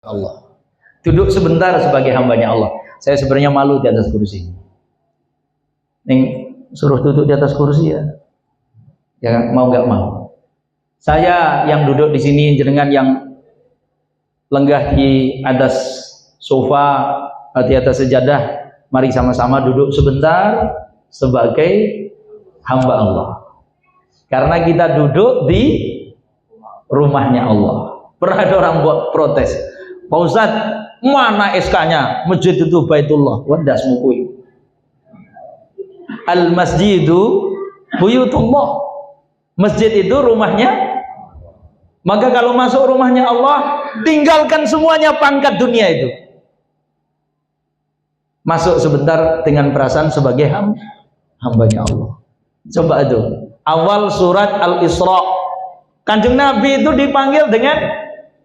Allah. Duduk sebentar sebagai hambanya Allah. Saya sebenarnya malu di atas kursi. Ning suruh duduk di atas kursi ya. Ya mau nggak mau. Saya yang duduk di sini, jenengan yang lenggah di atas sofa, di atas sejadah, mari sama-sama duduk sebentar sebagai hamba Allah. Karena kita duduk di rumahnya Allah. Pernah ada orang buat protes, Pak Ustadz, mana SK-nya? Masjid itu Baitullah. Wadah semukui. Al-masjidu buyutullah. Masjid itu rumahnya. Maka kalau masuk rumahnya Allah, tinggalkan semuanya pangkat dunia itu. Masuk sebentar dengan perasaan sebagai hambanya Allah. Coba itu. Awal surat Al-Isra. Kanjeng Nabi itu dipanggil dengan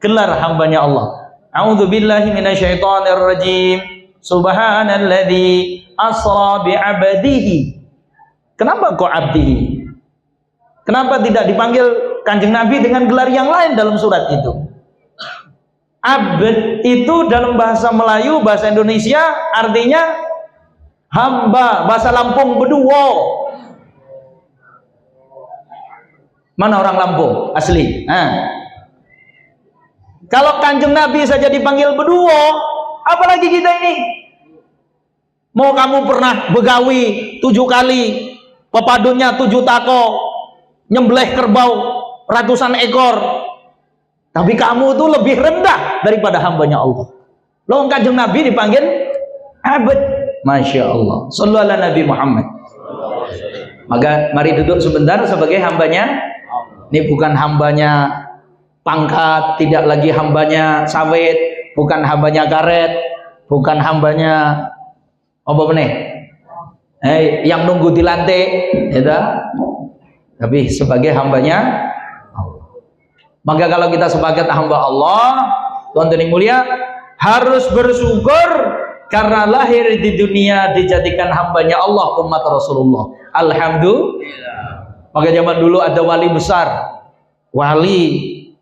gelar hambanya Allah. A'udzubillahi minasyaitonirrajim. Subhanalladzi asra bi'abdihi. Kenapa kok abdihi? Kenapa tidak dipanggil Kanjeng Nabi dengan gelar yang lain dalam surat itu? Abd itu dalam bahasa Melayu, bahasa Indonesia artinya hamba, bahasa Lampung beduwo. Mana orang Lampung asli? Kalau Kanjeng Nabi saja dipanggil beduwo, apalagi kita ini? Mau kamu pernah begawi 7 kali, pepadunya 7 tako, nyembelih kerbau ratusan ekor, tapi kamu itu lebih rendah daripada hambanya Allah. Loh, Kanjeng Nabi dipanggil abd. Masya Allah. Sallu ala Nabi Muhammad. Maka mari duduk sebentar sebagai hambanya. Ini bukan hambanya pangkat, tidak lagi hambanya sawit, bukan hambanya karet, bukan hambanya apa benih? Yang nunggu di lantai, gitu. Tapi sebagai hambanya Allah. Maka kalau kita sebagai hamba Allah, tuan-tuan yang mulia, harus bersyukur karena lahir di dunia dijadikan hambanya Allah, umat Rasulullah. Alhamdulillah. Maka zaman dulu ada wali besar, wali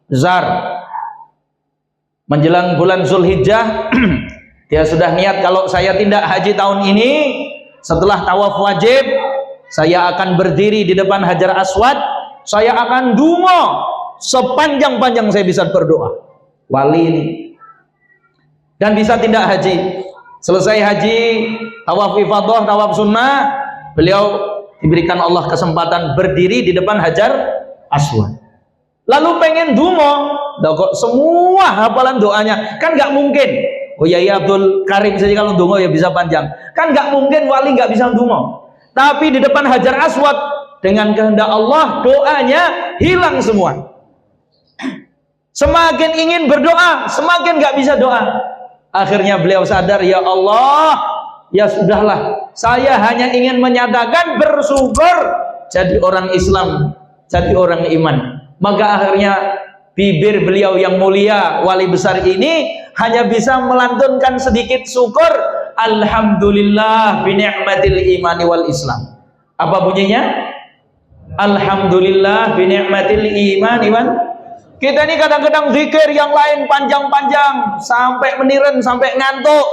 besar. Menjelang bulan Zulhijjah, dia sudah niat, kalau saya tidak haji tahun ini, setelah tawaf wajib, saya akan berdiri di depan Hajar Aswad, saya akan dungo sepanjang-panjang saya bisa berdoa. Wali ini. Dan bisa tidak haji. Selesai haji, tawaf ifadah, tawaf sunnah, beliau diberikan Allah kesempatan berdiri di depan Hajar Aswad. Lalu pengen dungo, kok semua hafalan doanya, kan nggak mungkin. Oh ya, Abdul Karim saja kalau dungo ya bisa panjang. Kan nggak mungkin wali nggak bisa dungo. Tapi di depan Hajar Aswad, dengan kehendak Allah, doanya hilang semua. Semakin ingin berdoa, semakin nggak bisa doa. Akhirnya beliau sadar, ya Allah, ya sudahlah, saya hanya ingin menyatakan bersyukur jadi orang Islam, jadi orang iman. Maka akhirnya bibir beliau yang mulia, wali besar ini hanya bisa melantunkan sedikit syukur, alhamdulillah bi ni'matil imani wal Islam. Apa bunyinya? Alhamdulillah bi ni'matil imani wal. Kita ini kadang-kadang zikir yang lain panjang-panjang sampai meniren, sampai ngantuk,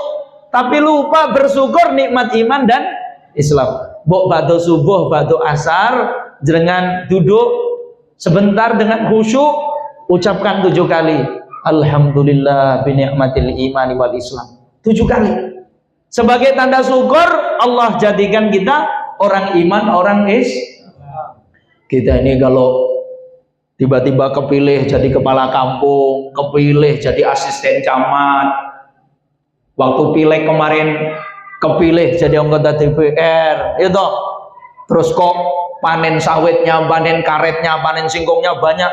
tapi lupa bersyukur nikmat iman dan Islam. Bok batu subuh, batu asar, jenengan duduk sebentar dengan khusyuk, ucapkan 7 kali alhamdulillah bi ni'matil imani wal Islam. 7 kali. Sebagai tanda syukur, Allah jadikan kita orang iman, orang Islam. Kita ini kalau tiba-tiba kepilih jadi kepala kampung, kepilih jadi asisten camat, waktu pileg kemarin kepilih jadi anggota DPR, itu terus kok panen sawitnya, panen karetnya, panen singkongnya banyak,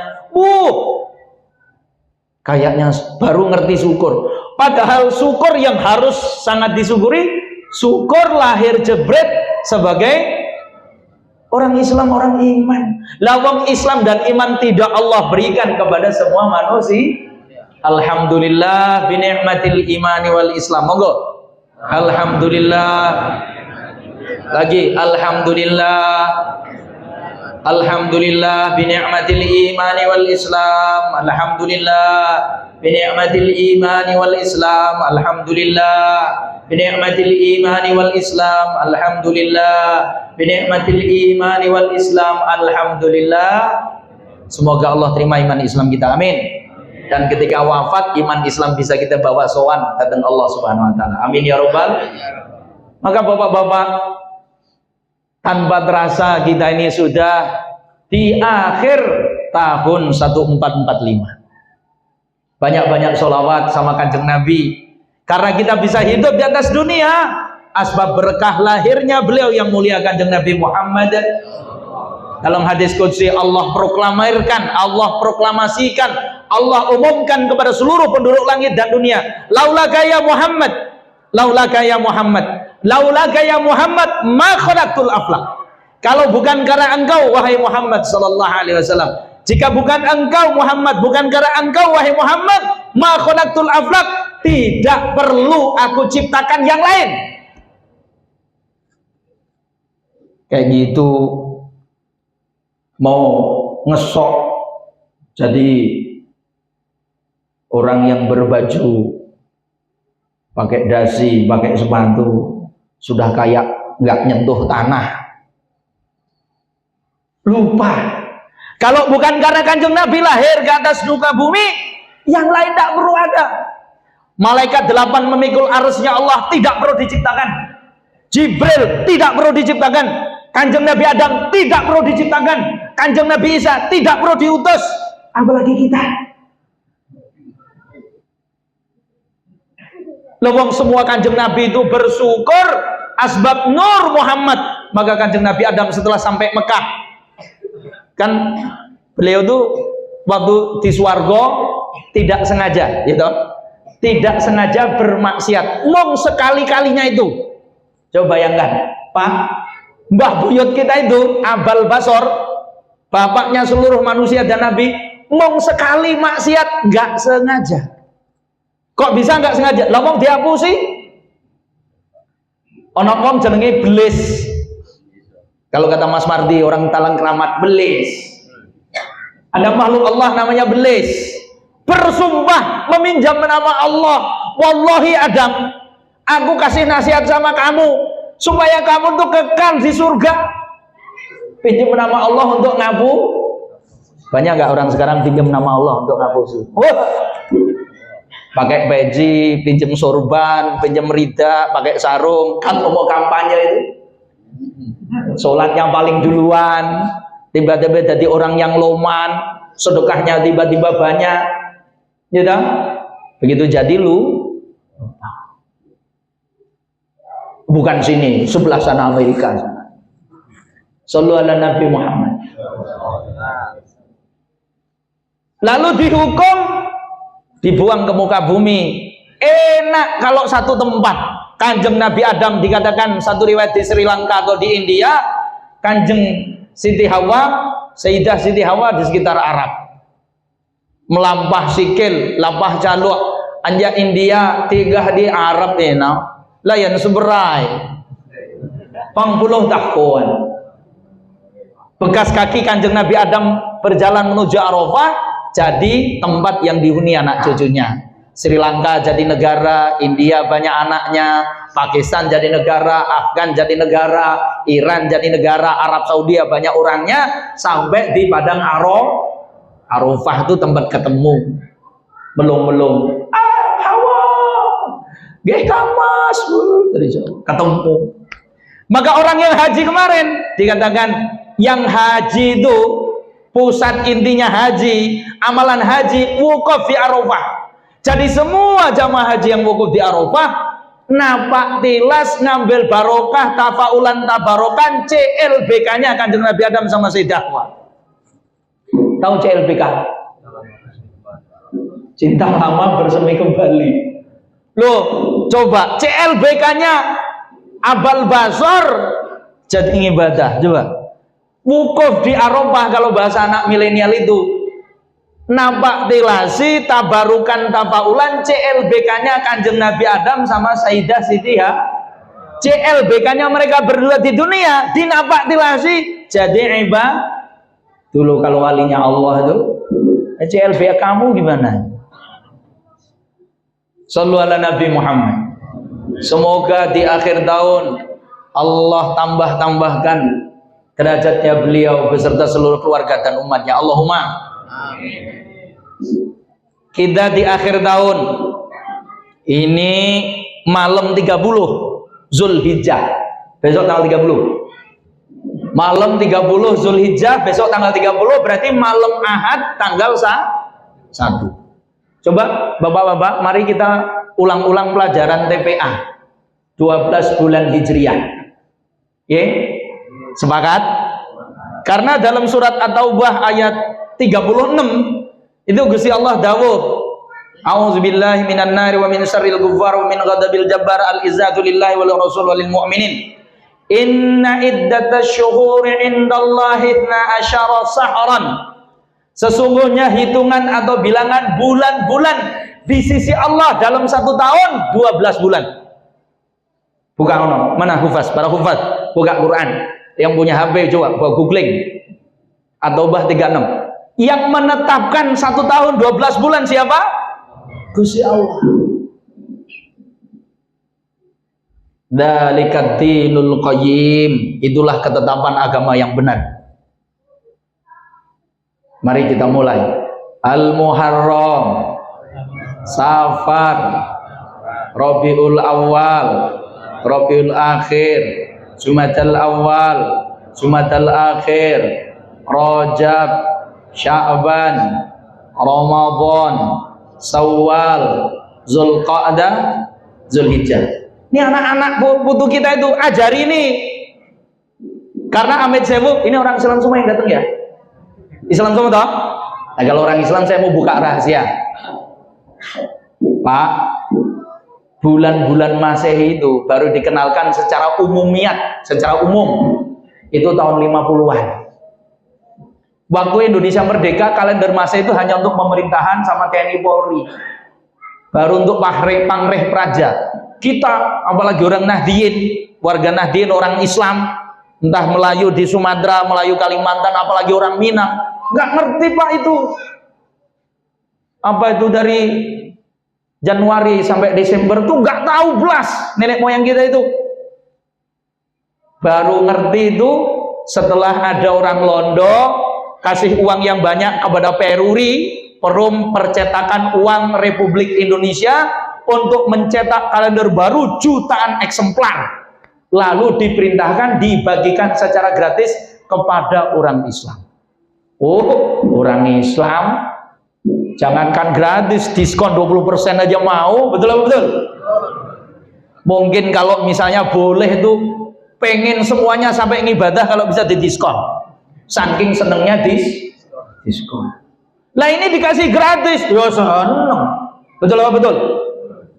kayaknya baru ngerti syukur. Padahal syukur yang harus sangat disyukuri, syukur lahir jebret sebagai orang Islam, orang iman. Lawang Islam dan iman tidak Allah berikan kepada semua manusia. Alhamdulillah bi ni'matil imani wal Islam. Monggo. Alhamdulillah. Lagi alhamdulillah. Alhamdulillah bi ni'matil imani wal Islam. Alhamdulillah. bi ni'matil imani wal Islam alhamdulillah, bi ni'matil imani wal Islam alhamdulillah, bi ni'matil imani wal Islam alhamdulillah. Semoga Allah terima iman Islam kita, amin. Dan ketika wafat iman Islam bisa kita bawa sowan datang Allah Subhanahu wa taala, amin ya robbal. Maka bapak-bapak, tanpa terasa kita ini sudah di akhir tahun 1445. Banyak-banyak sholawat sama kanjeng Nabi, karena kita bisa hidup di atas dunia asbab berkah lahirnya beliau yang mulia kanjeng Nabi Muhammad. Dalam hadis qudsi Allah proklamirkan, Allah proklamasikan, Allah umumkan kepada seluruh penduduk langit dan dunia, laulaka ya Muhammad, laulaka ya Muhammad, laulaka ya Muhammad ma khalaqtul aflaq. Kalau bukan karena engkau wahai Muhammad sallallahu alaihi wasallam, jika bukan engkau Muhammad, bukan karena engkau wahai Muhammad, ma khalaqtul aflaq, tidak perlu aku ciptakan yang lain. Kayak gitu mau ngesok jadi orang yang berbaju pakai dasi, pakai sepatu, sudah kayak nggak nyentuh tanah, lupa. Kalau bukan karena kanjeng Nabi lahir ke atas muka bumi, yang lain tak perlu ada. Malaikat 8 memikul arsy-Nya Allah tidak perlu diciptakan, Jibril tidak perlu diciptakan, kanjeng Nabi Adam tidak perlu diciptakan, kanjeng Nabi Isa tidak perlu diutus, apalagi kita. Lewong semua kanjeng Nabi itu bersyukur asbab nur Muhammad. Maka kanjeng Nabi Adam setelah sampai Mekah, kan beliau tuh waktu di swarga tidak sengaja, gitu, tidak sengaja bermaksiat, mong sekali-kalinya itu. Coba bayangkan, Pak, Mbah buyut kita itu Abal Basor, bapaknya seluruh manusia dan Nabi, mong sekali maksiat nggak sengaja. Kok bisa nggak sengaja? Lah wong dihapusi. Ono wong jenenge belis. Kalau kata Mas Mardi, orang Talang Keramat, belis. Ada makhluk Allah namanya belis. Bersumpah meminjam nama Allah. Wallahi Adam, aku kasih nasihat sama kamu supaya kamu tuh kekal di surga. Pinjam nama Allah untuk ngapu. Banyak nggak orang sekarang pinjam nama Allah untuk ngapusi? Pakai peci, pinjam sorban, pinjam rida, pakai sarung, kan mau kampanye itu. Sholat yang paling duluan, tiba-tiba jadi orang yang loman, sedekahnya tiba-tiba banyak, gitu. Begitu jadi lu, bukan sini, sebelah sana Amerika. Sallu ala Nabi Muhammad. Lalu dihukum, dibuang ke muka bumi. Enak kalau satu tempat. Kanjeng Nabi Adam dikatakan satu riwayat di Sri Lanka atau di India, Kanjeng Siti Hawa, Sayyidah Siti Hawa di sekitar Arab. Melampah sikil, lampah caluk, anja India, tiga di Arab enak. Layan seberai. Pangpuluh tahun. Bekas kaki Kanjeng Nabi Adam berjalan menuju Arafah, jadi tempat yang dihuni anak cucunya. Sri Lanka jadi negara, India banyak anaknya, Pakistan jadi negara, Afgan jadi negara, Iran jadi negara, Arab Saudi banyak orangnya, sampai di padang Arafah itu tempat ketemu. Belum Hawa, Mas, dari jauh ketemu. Maka orang yang haji kemarin dikatakan, yang haji itu pusat intinya haji, amalan haji wukuf di Arafah. Jadi semua jamaah haji yang wukuf di Arafah, napak tilas, ngambil barokah, tafaulan tabarokan, CLBK-nya Kanjeng Nabi Adam sama Sayyidah Hawa. Tahu CLBK? Cinta lama bersemi kembali. Loh, coba CLBK-nya Abal Basor jadi ibadah, coba. Wukuf di Arafah kalau bahasa anak milenial itu, nampak tilasi, tabarukan, tafaulan, CLBK-nya Kanjeng Nabi Adam sama Sayyidah Siti Hawa. CLBK-nya mereka berdua di dunia, di nampak tilasi jadi ibadah. Dulu kalau walinya Allah itu, CLBK kamu gimana? Shallu ala Nabi Muhammad. Semoga di akhir tahun Allah tambahkan derajatnya beliau beserta seluruh keluarga dan umatnya. Allahumma amin. Kita di akhir tahun ini malam 30 Zulhijjah, besok tanggal 30. Malam 30 Zulhijjah, besok tanggal 30 berarti malam Ahad tanggal 1. Coba Bapak-bapak, mari kita ulang-ulang pelajaran TPA 12 bulan Hijriah. Oke? Sepakat? Karena dalam surat At-Taubah ayat 36 itu Gusti Allah dawuh, A'udzubillahi minan nari wa min syarril kuffar wa min ghadabil jabbar al-izzatu lillahi wal rasul walil mu'minin. Inna iddatash syuhuri indallahi 12 sahran. Sesungguhnya hitungan atau bilangan bulan-bulan di sisi Allah dalam satu tahun 12 bulan. Buka mana hufaz, para hufaz, buka Quran. Yang punya HP coba buat googling. At-Taubah 36. Yang menetapkan satu tahun 12 bulan siapa? Gusti Allah. Dzalika dinul qayyim. Itulah ketetapan agama yang benar. Mari kita mulai. Al-Muharram, Safar, Rabiul Awal, Rabiul Akhir, Jumadal Awal, Jumadal Akhir, Rajab, Sya'ban, Ramadan, Syawal, Zulqa'dah, Zulhijjah. Ini anak-anak putu kita itu ajari ini. Karena Ahmed Sewu ini orang Islam semua yang datang ya. Islam semua toh? Nah, kalau orang Islam saya mau buka rahasia. Pak, bulan-bulan Masehi itu baru dikenalkan secara umumiat, secara umum itu tahun 50-an. Waktu Indonesia merdeka, kalender Masehi itu hanya untuk pemerintahan sama TNI Polri. Baru untuk pamrih praja. Kita, apalagi orang Nahdien, warga Nahdien, orang Islam, entah Melayu di Sumatera, Melayu Kalimantan, apalagi orang Minang, nggak ngerti Pak itu. Apa itu dari Januari sampai Desember tuh nggak tahu belas nenek moyang kita itu. Baru ngerti itu setelah ada orang Londo kasih uang yang banyak kepada Peruri, Perum Percetakan Uang Republik Indonesia, untuk mencetak kalender baru jutaan eksemplar. Lalu diperintahkan dibagikan secara gratis kepada orang Islam. Oh, orang Islam jangankan gratis, diskon 20% aja mau, betul? Mungkin kalau misalnya boleh tuh pengen semuanya sampai ngibadah kalau bisa didiskon. Saking senengnya diskon. Lah ini dikasih gratis, ya seneng. Betul?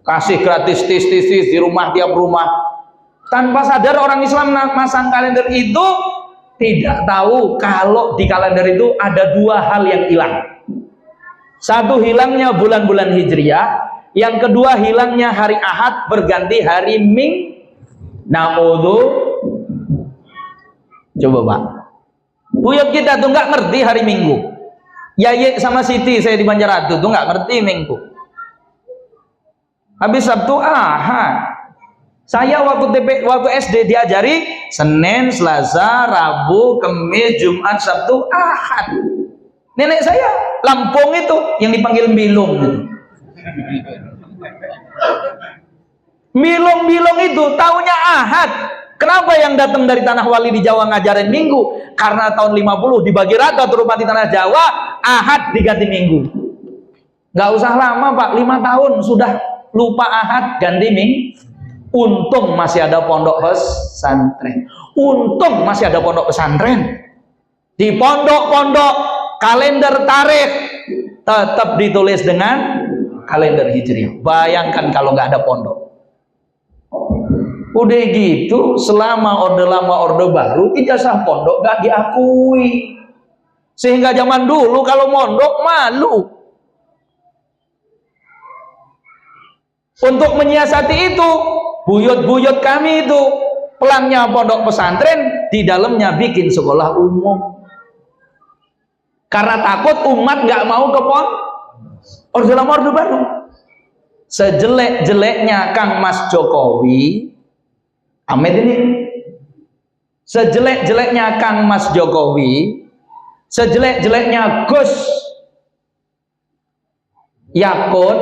Kasih gratis tis di rumah, tiap rumah. Tanpa sadar orang Islam masang kalender itu tidak tahu kalau di kalender itu ada dua hal yang hilang. Satu, hilangnya bulan-bulan Hijriah. Yang kedua, hilangnya hari Ahad berganti hari Coba Pak, buyut kita tuh nggak ngerti hari Minggu. Yayek sama Siti saya di Banjaratu tuh nggak ngerti Minggu. Habis Sabtu Ahad. Saya waktu SD diajari Senin, Selasa, Rabu, Kamis, Jumat, Sabtu, Ahad. Nenek saya Lampung itu yang dipanggil Bilung gitu. Bilung itu taunya Ahad. Kenapa yang datang dari Tanah Wali di Jawa ngajarin Minggu? Karena tahun 50 dibagi rata turun di Tanah Jawa, Ahad diganti Minggu. Nggak usah lama Pak, 5 tahun sudah lupa Ahad ganti Minggu. Untung masih ada pondok pesantren. Di pondok-pondok kalender tarikh tetap ditulis dengan kalender Hijriah. Bayangkan kalau nggak ada pondok. Udah gitu, selama orde lama orde baru, ijazah pondok nggak diakui. Sehingga zaman dulu kalau mondok malu. Untuk menyiasati itu, buyut-buyut kami itu pelangnya pondok pesantren, di dalamnya bikin sekolah umum. Karena takut umat nggak mau ke pondok orde lama orde baru. sejelek-jeleknya Kang Mas Jokowi, Amin ini, sejelek-jeleknya Kang Mas Jokowi, sejelek-jeleknya Gus Yakut,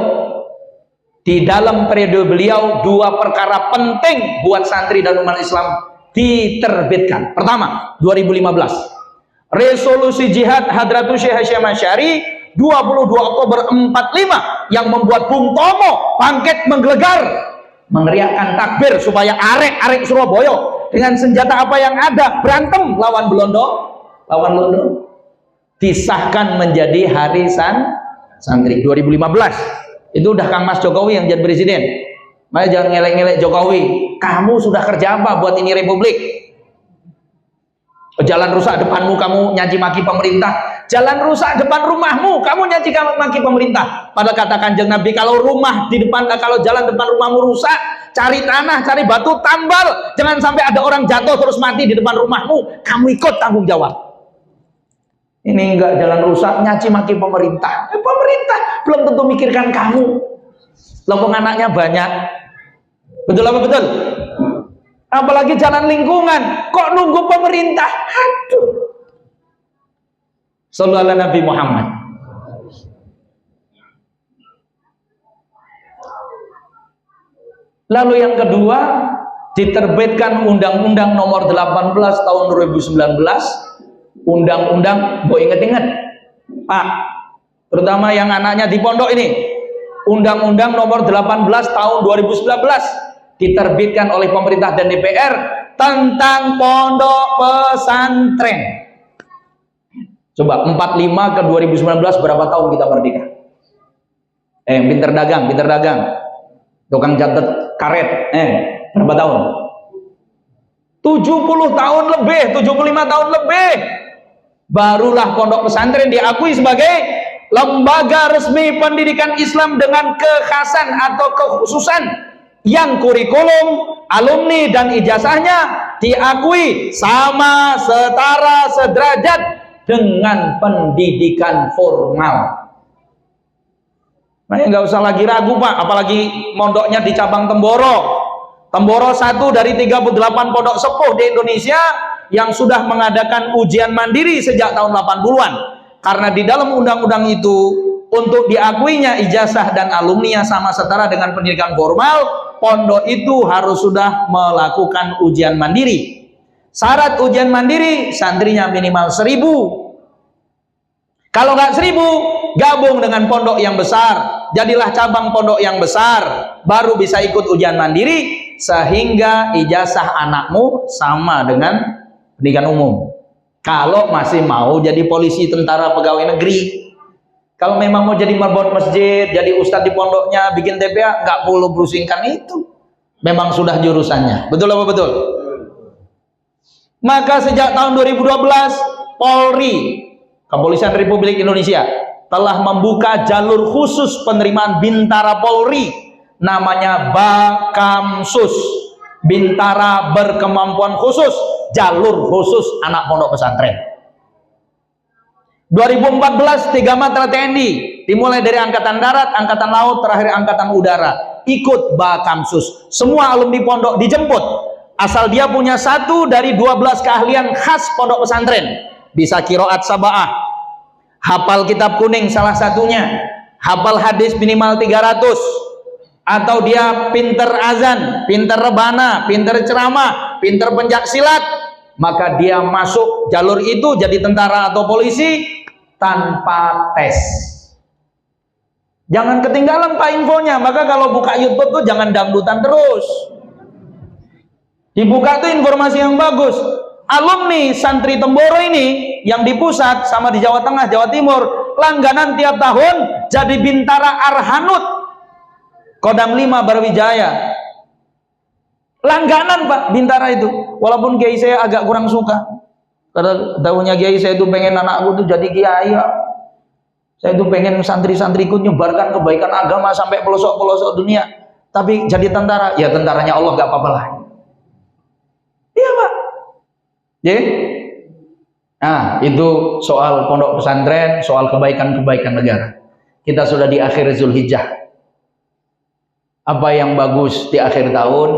di dalam periode beliau dua perkara penting buat santri dan umat Islam diterbitkan. Pertama, 2015, resolusi jihad Hadratus Syekh Hasyim Asy'ari 22 Oktober 45 yang membuat Bung Tomo bangkit menggelegar, meneriakkan takbir supaya arek-arek Surabaya dengan senjata apa yang ada berantem lawan Belanda, disahkan menjadi hari santri 2015. Itu udah Kang Mas Jokowi yang jadi presiden. Makanya jangan ngelek-ngelek Jokowi. Kamu sudah kerja apa buat ini republik? Jalan rusak depanmu kamu nyaci maki pemerintah. Jalan rusak depan rumahmu kamu nyaci maki pemerintah. Padahal kata Kanjeng Nabi, kalau jalan depan rumahmu rusak, cari tanah, cari batu, tambal. Jangan sampai ada orang jatuh terus mati di depan rumahmu. Kamu ikut tanggung jawab. Ini enggak, jalan rusak nyaci maki pemerintah. Pemerintah belum tentu mikirkan kamu. Lompong anaknya banyak. Betul apa betul? Apalagi jalan lingkungan, kok nunggu pemerintah? Aduh. Sallallahu alaihi Nabi Muhammad. Lalu yang kedua, diterbitkan Undang-Undang Nomor 18 tahun 2019. Undang-undang, bo inget-inget, Pak, terutama yang anaknya di pondok ini. Undang-Undang Nomor 18 tahun 2019 diterbitkan oleh pemerintah dan DPR tentang pondok pesantren. Coba 45 ke 2019 berapa tahun kita merdeka? Pinter dagang, tukang catat karet, berapa tahun? 70 tahun lebih, 75 tahun lebih. Barulah pondok pesantren diakui sebagai lembaga resmi pendidikan Islam dengan kekhasan atau kekhususan yang kurikulum, alumni dan ijazahnya diakui sama, setara, sederajat dengan pendidikan formal. Nah, nggak usah lagi ragu Pak, apalagi mondoknya di cabang Temboro. Temboro satu dari 38 pondok sepuh di Indonesia yang sudah mengadakan ujian mandiri sejak tahun 80-an. Karena di dalam undang-undang itu, untuk diakuinya ijazah dan alumni yang sama setara dengan pendidikan formal, pondok itu harus sudah melakukan ujian mandiri. Syarat ujian mandiri, santrinya minimal 1000. Kalau nggak 1000, gabung dengan pondok yang besar, jadilah cabang pondok yang besar, baru bisa ikut ujian mandiri, sehingga ijazah anakmu sama dengan pendidikan umum. Kalau masih mau jadi polisi, tentara, pegawai negeri. Kalau memang mau jadi marbot masjid, jadi ustadz di pondoknya, bikin TPA, nggak perlu berusingkan itu. Memang sudah jurusannya. Betul apa betul? Maka sejak tahun 2012, Polri, Kepolisian Republik Indonesia, telah membuka jalur khusus penerimaan Bintara Polri, namanya Bakamsus, Bintara berkemampuan khusus, jalur khusus anak pondok pesantren. 2014 3 matra TNI, dimulai dari Angkatan Darat, Angkatan Laut, terakhir Angkatan Udara, ikut Bakamsus. Semua alumni pondok dijemput, asal dia punya satu dari 12 keahlian khas pondok pesantren. Bisa qiraat sab'ah, hafal kitab kuning salah satunya, hafal hadis minimal 300, atau dia pinter azan, pinter rebana, pinter ceramah, pinter pencak silat, maka dia masuk jalur itu jadi tentara atau polisi tanpa tes. Jangan ketinggalan Pak infonya. Maka kalau buka YouTube tuh jangan dangdutan terus, dibuka tuh informasi yang bagus. Alumni santri Temboro ini yang di pusat sama di Jawa Tengah, Jawa Timur, langganan tiap tahun jadi Bintara Arhanud Kodam 5 Barwijaya. Langganan Pak Bintara itu. Walaupun kiai saya agak kurang suka, karena tahunya kiai saya itu pengen anakku tuh jadi kiai. Saya itu pengen santri-santriku nyebarkan kebaikan agama sampai pelosok-pelosok dunia. Tapi jadi tentara, ya tentaranya Allah, gak apa-apa lah. Iya Pak. Jadi, nah itu soal pondok pesantren, soal kebaikan-kebaikan negara. Kita sudah di akhir Zulhijjah. Apa yang bagus di akhir tahun?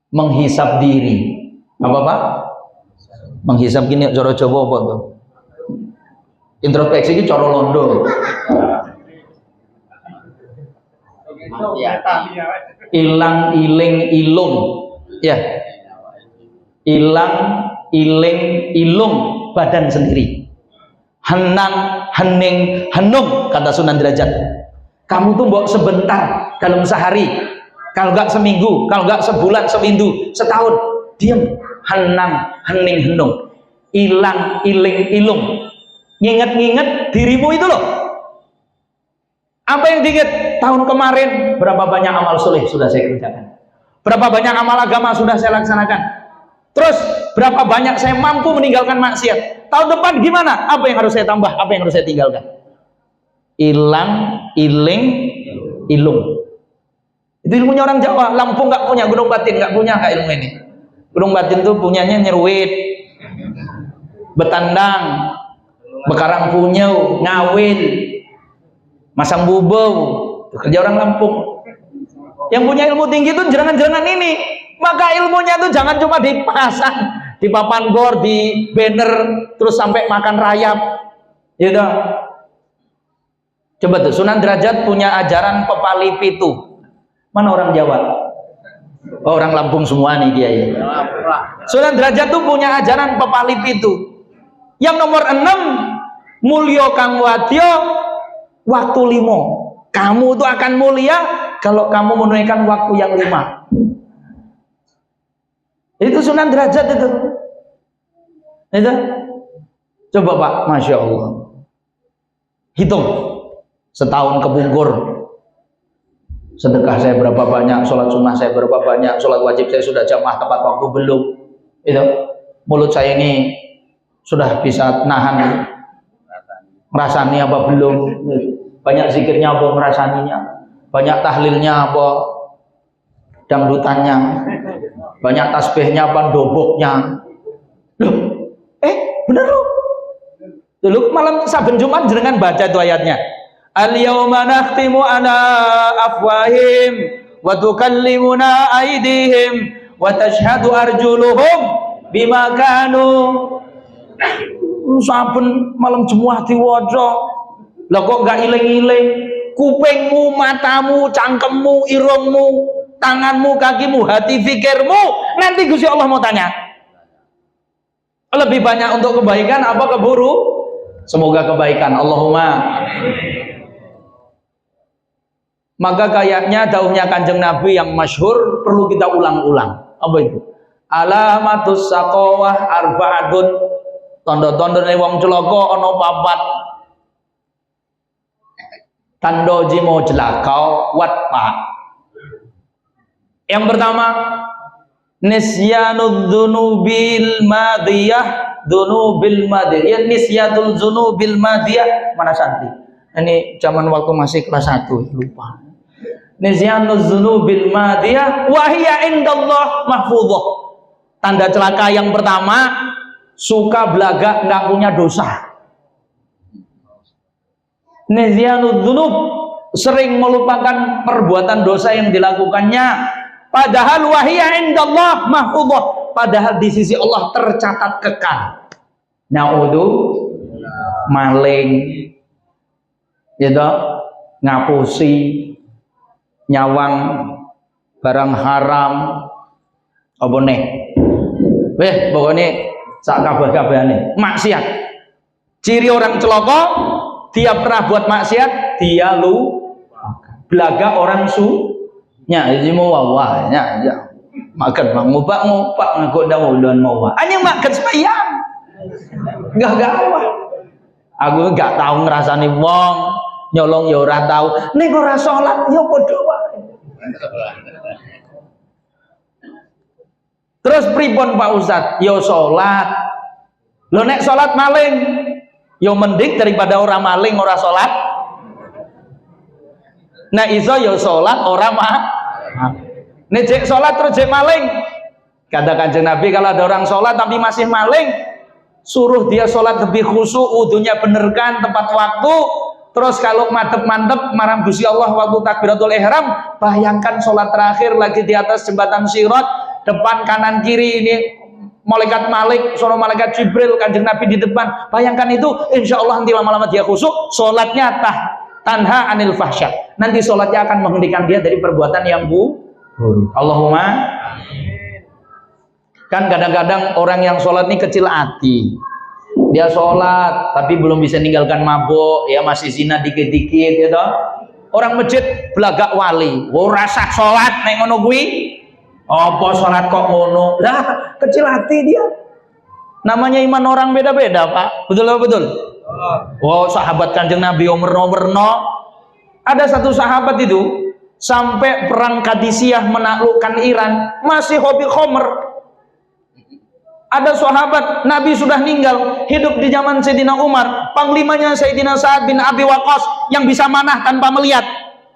Menghisap diri. Apa Pak? Menghisap gini, cara Jawa apa tuh? Introspeksi ini cara londo. Ilang, iling, ilung. Ya. Ilang, iling, ilung badan sendiri. Henang, hening, henung kata Sunan Derajat. Kamu tuh mbok sebentar dalam sehari, kalau nggak seminggu, kalau nggak sebulan, seminggu, setahun, diam, henang, hening, henung, ilang, iling, ilung, nginget-nginget dirimu itu loh. Apa yang diinget? Tahun kemarin berapa banyak amal soleh sudah saya kerjakan, berapa banyak amal agama sudah saya laksanakan, terus berapa banyak saya mampu meninggalkan maksiat. Tahun depan gimana? Apa yang harus saya tambah? Apa yang harus saya tinggalkan? Ilang, iling, ilung. Itu ilmunya orang Jawa. Lampung nggak punya, Gunung Batin nggak punya nggak ilmu ini. Gunung Batin tuh punyanya Nyerwit, Betandang, Bekarang Punyau, Ngawil, Masang Bubau. Itu kerja orang Lampung. Yang punya ilmu tinggi itu jerangan-jerangan ini. Maka ilmunya itu jangan cuma dipasang di papan gor, di banner, terus sampai makan rayap. Gitu. Coba tuh, Sunan Derajat punya ajaran pepali pitu. Mana orang Jawa? Oh, orang Lampung semua nih dia ya. Sunan Derajat tuh punya ajaran pepali pitu. Yang nomor 6, mulya kang wadya waktu 5. Kamu tuh akan mulia kalau kamu menunaikan waktu yang 5. Itu Sunan Derajat itu. Itu. Coba Pak, Masya Allah. Hitung. Setahun kebungkur, sedekah saya berapa banyak, sholat sunnah saya berapa banyak, sholat wajib saya sudah jamaah tepat waktu belum, itu mulut saya ini sudah bisa nahan ngerasani apa belum, banyak zikirnya apa ngerasaninya, banyak tahlilnya apa dangdutannya, banyak tasbihnya apa doboknya. Loh, bener loh. Dulu malam saben Jumat jenengan baca itu ayatnya. Al-yawma nakhtimu ala afwahim wa tukallimuna aydihim wa tashhadu arjuluhum bima kanu. Saben malam Jumat diwaca. Lah kok enggak iling-iling? Kupingmu, matamu, cangkemmu, irungmu, tanganmu, kakimu, hati fikirmu, nanti Gusti Allah mau tanya. Lebih banyak untuk kebaikan apa keburu? Semoga kebaikan. Allahumma. Maka kayaknya dauhnya Kanjeng Nabi yang masyhur perlu kita ulang-ulang. Apa itu? Alamatus saqawah arba'atun. Tondo-tondone wong celaka ana 4. Tanda jimo jelakau watpa. Yang pertama, nisyanud dzunubil madiyah, dzunubil madiyah, nisyatul dzunubil madiyah. Mana santri? Ini zaman waktu masih kelas 1, lupa. Nisyanuz dzunubil madiyah wa hiya indallah mahfudhah. Tanda celaka yang pertama, suka belaga enggak punya dosa. Nisyanud dzunub, sering melupakan perbuatan dosa yang dilakukannya, padahal wa hiya indallah mahfudhah, padahal di sisi Allah tercatat kekal. Naudzu maling, gitu, ngapusi, nyawang barang haram, apa nih? Pokoknya sak kabeh-kabehane maksiat. Ciri orang celaka, dia pernah buat maksiat, dia belaga orang nya iki mau wae nya makan bang ngopak nggo dawulan mau hanya makan sembayang. Enggak gawe. Aku enggak tahu ngrasani wong nyolong ya ora tahu, ning ora salat ya padha wae. Terus pripun Pak Ustadz? Ya salat. Lho nek salat maling, ya mending daripada orang maling ora salat. Nah iso ya salat ora nek jek salat terus jek maling. Kata Kanjeng Nabi, kalau ada orang salat tapi masih maling, suruh dia salat lebih khusyuk, wudunya benerkan tepat waktu. Terus kalau mantep-mantep marang Gusti Allah waktu takbiratul ihram, bayangkan sholat terakhir lagi di atas jembatan Sirat, depan kanan kiri ini malaikat Malik, suruh malaikat Jibril, kanjeng Nabi di depan. Bayangkan itu, insya Allah nanti lama-lama dia khusyuk, sholatnya tanha anil fahsya. Nanti sholatnya akan menghentikan dia dari perbuatan yang buruk. Allahumma. Kan kadang-kadang orang yang sholat ini kecil hati. Dia sholat tapi belum bisa ninggalkan mabuk, ya masih zina dikit-dikit, ya toh. Orang masjid belagak wali, rasa sholat nek ngono kuwi. Apa sholat kok ngono? Lah, kecil hati dia. Namanya iman orang beda-beda, Pak. Betul apa betul? Oh, sahabat Kanjeng Nabi merno-merno. Ada satu sahabat itu sampai perang Qadisiyah menaklukkan Iran, masih hobi khomer. Ada sahabat Nabi sudah meninggal, hidup di zaman Sayyidina Umar, panglimanya Sayyidina Sa'ad bin Abi Waqqas yang bisa manah tanpa melihat.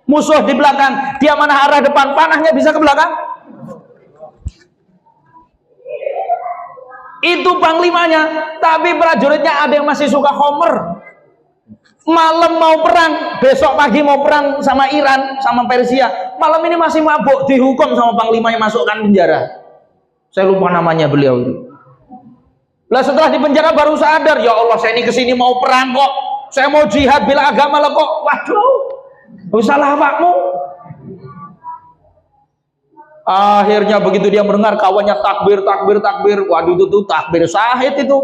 Musuh di belakang, dia manah arah depan, panahnya bisa ke belakang. Itu panglimanya, tapi prajuritnya ada yang masih suka khomer. Malam mau perang, besok pagi mau perang sama Iran, sama Persia. Malam ini masih mabuk, dihukum sama panglimanya, masukkan penjara. Saya lupa namanya beliau itu. Lah setelah di penjara baru sadar, ya Allah saya ini kesini mau perang kok, saya mau jihad bela agama lah kok, waduh, salah awakmu. Akhirnya begitu dia mendengar kawannya takbir, waduh itu tuh takbir syahid itu,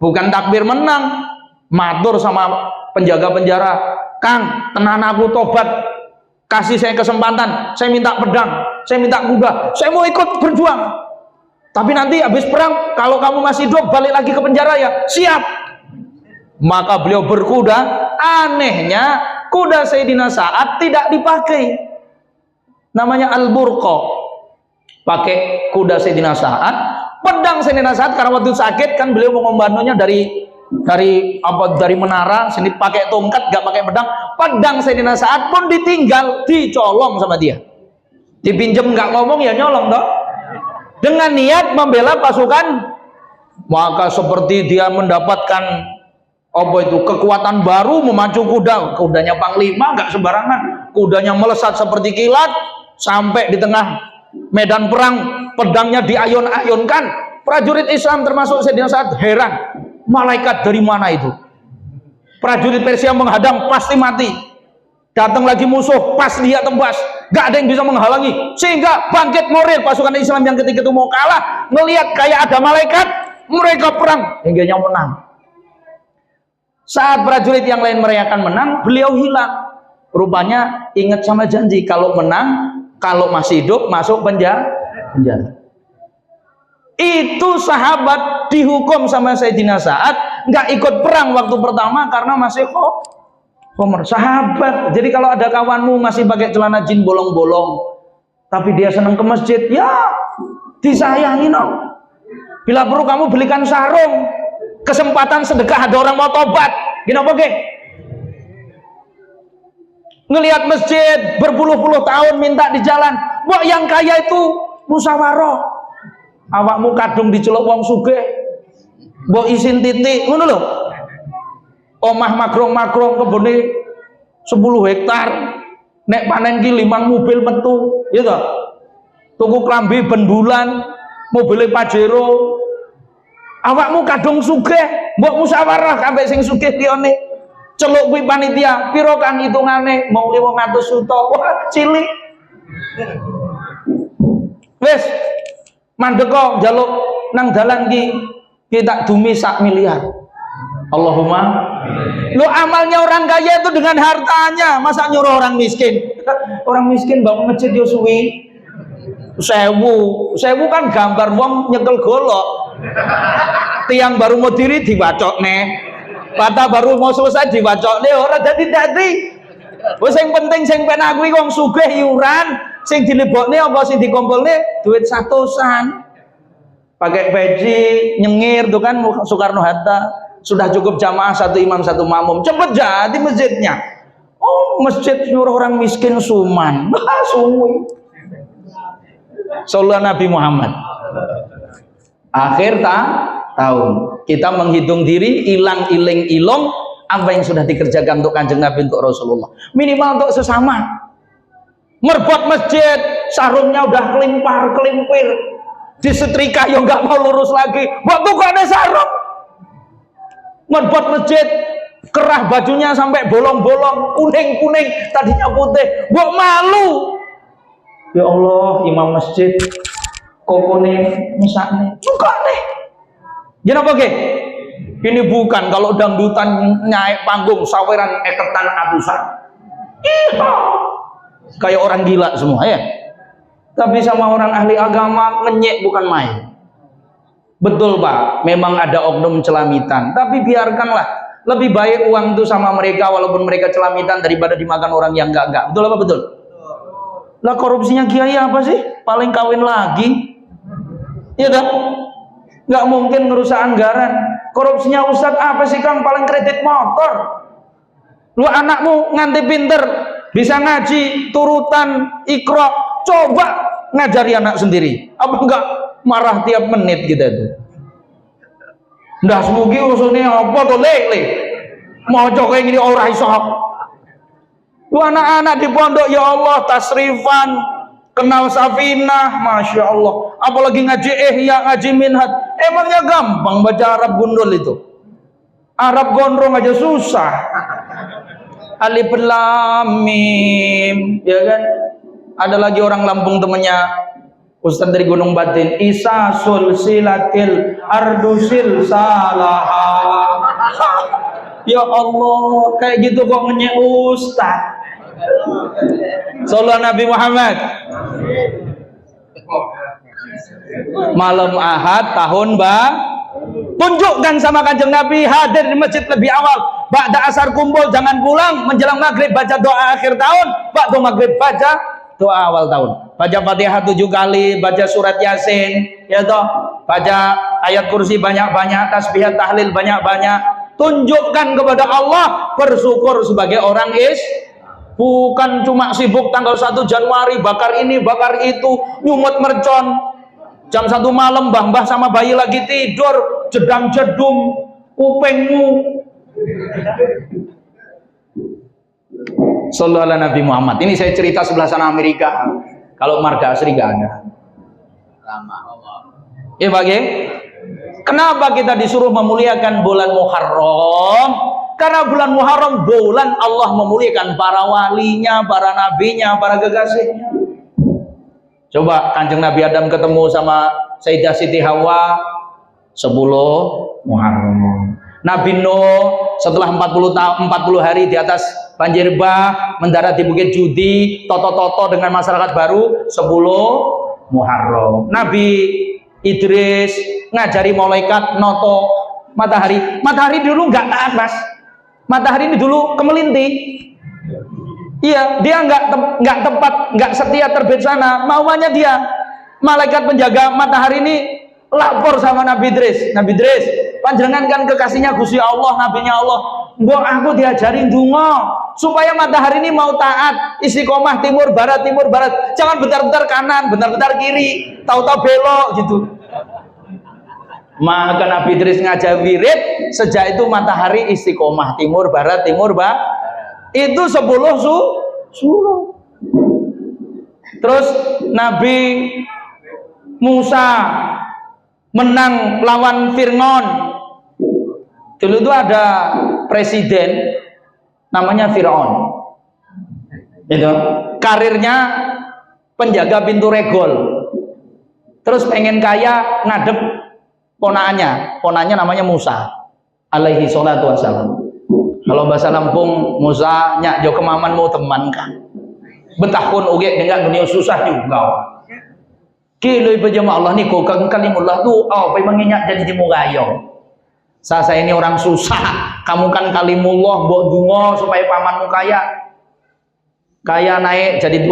bukan takbir menang. Matur sama penjaga penjara, Kang, tenan aku tobat, kasih saya kesempatan, saya minta pedang, saya minta kuda, saya mau ikut berjuang. Tapi nanti habis perang, kalau kamu masih hidup, balik lagi ke penjara ya. Siap. Maka beliau berkuda. Anehnya, kuda Sayyidina Sa'ad tidak dipakai. Namanya Al-Burqa. Pakai kuda Sayyidina Sa'ad. Pedang Sayyidina Sa'ad, karena waktu sakit, kan beliau mengombandonya dari menara, sini pakai tongkat, gak pakai pedang. Pedang Sayyidina Sa'ad pun ditinggal, dicolong sama dia. Dipinjem gak ngomong, ya nyolong toh. Dengan niat membela pasukan, maka seperti dia mendapatkan kekuatan baru, memacu kuda. Kudanya panglima nggak sembarangan, kudanya melesat seperti kilat sampai di tengah medan perang, pedangnya diayun-ayunkan. Prajurit Islam termasuk Sayyidina Sa'ad heran, malaikat dari mana itu? Prajurit Persia menghadang pasti mati. Datang lagi musuh, pas dia tembas, gak ada yang bisa menghalangi, sehingga bangkit moral pasukan Islam yang ketika itu mau kalah, ngelihat kayak ada malaikat, mereka perang, hingga menang. Saat prajurit yang lain merayakan menang, beliau hilang. Rupanya ingat sama janji, kalau menang, kalau masih hidup masuk penjara. Itu sahabat dihukum sama Sayyidina Sa'ad, nggak ikut perang waktu pertama karena masih khomer. Sahabat. Jadi kalau ada kawanmu masih pakai celana jin bolong-bolong, tapi dia senang ke masjid, ya disayangi no. Bila perlu kamu belikan sarung, kesempatan sedekah ada orang mau tobat. Gini apa ke? Ngelihat masjid berpuluh-puluh tahun minta di jalan, mbok yang kaya itu musyawarah. Awakmu kadung diceluk wong sugih, mbok isin titik, ngono lho. Omah makrong-makrong kebune 10 hektar, nek panen ki 5 mobil metu, ya toh. Tuku klambi ben bulan, mobil Pajero. Awakmu kadung sugih, mbok musyawarah kabeh sing sugih liyane. Celuk kuwi panitia, pira kan hitungane? Mau 500 juta. Wah, cilik. Wes, mandek kok njaluk nang dalan ki tak dumi 1 miliar. Allahumma. Lo amalnya orang kaya itu dengan hartanya, masa nyuruh orang miskin? Orang miskin bangun masjid yo suwi. 1000 kan gambar wong nyekel golok. Tiang baru mau diri diwacokne. Bata baru mau selesai diwacokne, ora dadi-dadi. Wis sing penting sing penak kuwi wong sugih iuran, sing dilebokne apa sing dikumpulne duit 100-an. Pakai peci nyengir tuh kan Soekarno Hatta. Sudah cukup jamaah 1 imam 1 makmum, cepet jadi masjidnya. Oh, masjid nyuruh orang miskin suman. Suwi. Sallallahu Nabi Muhammad. Akhir tahun kita menghitung diri, ilang iling ilong, apa yang sudah dikerjakan untuk Kanjeng Nabi, untuk Rasulullah, minimal untuk sesama. Merbuat masjid, sarungnya udah kelimpar-kelimpir, disetrika ya nggak mau lurus lagi, waktu kok ada sarung. Merbuat masjid, kerah bajunya sampai bolong-bolong, kuning-kuning, tadinya putih, buat malu. Ya Allah, imam masjid kokone misakne suka nih. Jangan apa ke? Ini bukan kalau dangdutan naik panggung saweran eketan atusan. Iya. Kayak orang gila semua ya. Tapi sama orang ahli agama ngenyek bukan main. Betul Pak, memang ada oknum celamitan, tapi biarkanlah. Lebih baik uang itu sama mereka walaupun mereka celamitan daripada dimakan orang yang enggak. Betul apa betul? Lah korupsinya kiai apa sih? Paling kawin lagi. Iya kan? Nggak mungkin ngerusak anggaran. Korupsinya Ustadz apa sih Kang? Paling kredit motor. Lu anakmu nganti pinter, bisa ngaji, turutan, ikro, coba ngajari anak sendiri. Apa enggak marah tiap menit kita itu? Ndah semugi usulnya apa tuh lele? Mau coba yang ini orang iso. Lu anak-anak di pondok ya Allah tasrifan, kenal Safinah, Masya Allah. Apalagi ngaji Ihya, ngaji Minhaj. Emangnya gampang baca Arab gundul itu? Arab gondrong aja susah. Alif Lam Mim, ya kan? Ada lagi orang Lampung temennya Ustaz dari Gunung Batin, Isa sulsilatil ardusil salaha. Ya Allah, kayak gitu kok ngenyek Ustaz. Sallallahu Nabi Muhammad. Malam Ahad tahun tunjukkan sama Kanjeng Nabi, hadir di masjid lebih awal. Ba'da asar kumpul, jangan pulang. Menjelang maghrib baca doa akhir tahun. Ba'da maghrib baca doa awal tahun. Baca Fatihah 7 kali, baca surat Yasin, ya toh. Baca ayat kursi banyak-banyak, tasbih tahlil banyak-banyak. Tunjukkan kepada Allah, bersyukur sebagai orang bukan cuma sibuk tanggal 1 Januari bakar ini bakar itu, nyumut mercon. Jam 1 malam mbah-mbah sama bayi lagi tidur, jedam-jedum kupingmu. Sallallahu alaihi Nabi Muhammad. Ini saya cerita sebelah sana Amerika. Kalau marga asri gak ada. Ya bagi. Kenapa kita disuruh memuliakan bulan Muharram? Karena bulan Muharram bulan Allah memuliakan para walinya, para nabinya, para kekasihnya. Coba Kanjeng Nabi Adam ketemu sama Sayyidah Siti Hawa 10 Muharram. Nabi Nuh setelah 40 hari di atas banjir bah, mendarat di Bukit Judi, toto-toto dengan masyarakat baru 10 Muharram. Nabi Idris ngajari malaikat noto matahari. Matahari dulu nggak taat Mas. Matahari ini dulu kemelinti. Iya, dia nggak tepat, nggak setia terbit sana. Mauannya dia, malaikat penjaga matahari ini lapor sama Nabi Idris. Nabi Idris, panjenengan kan kekasihnya Gusti Allah, nabinya Allah. Mbok aku diajarin donga supaya matahari ini mau taat, istiqomah timur barat, jangan bentar-bentar kanan, bentar-bentar kiri, tahu-tahu belok gitu. Maka Nabi Idris ngajak wirid, sejak itu matahari istiqomah timur barat. Itu 10 suruh. Terus Nabi Musa menang lawan Fir'aun. Dulu itu ada presiden namanya Fir'aun. Itu karirnya penjaga pintu regol. Terus pengen kaya, ngadep ponanya namanya Musa alaihi salatu wassalam. Kalau bahasa Lampung, Musa nyak jo kemaman mau teman kan. Betahpun uge dengan dunia susah juga. Kilo ibu jemaah Allah nih kok kalimullah tuh apa mengingat jadi dimugayo. Saya ini orang susah, kamu kan kalimullah mbok dungo supaya pamanmu kaya. Kaya naik jadi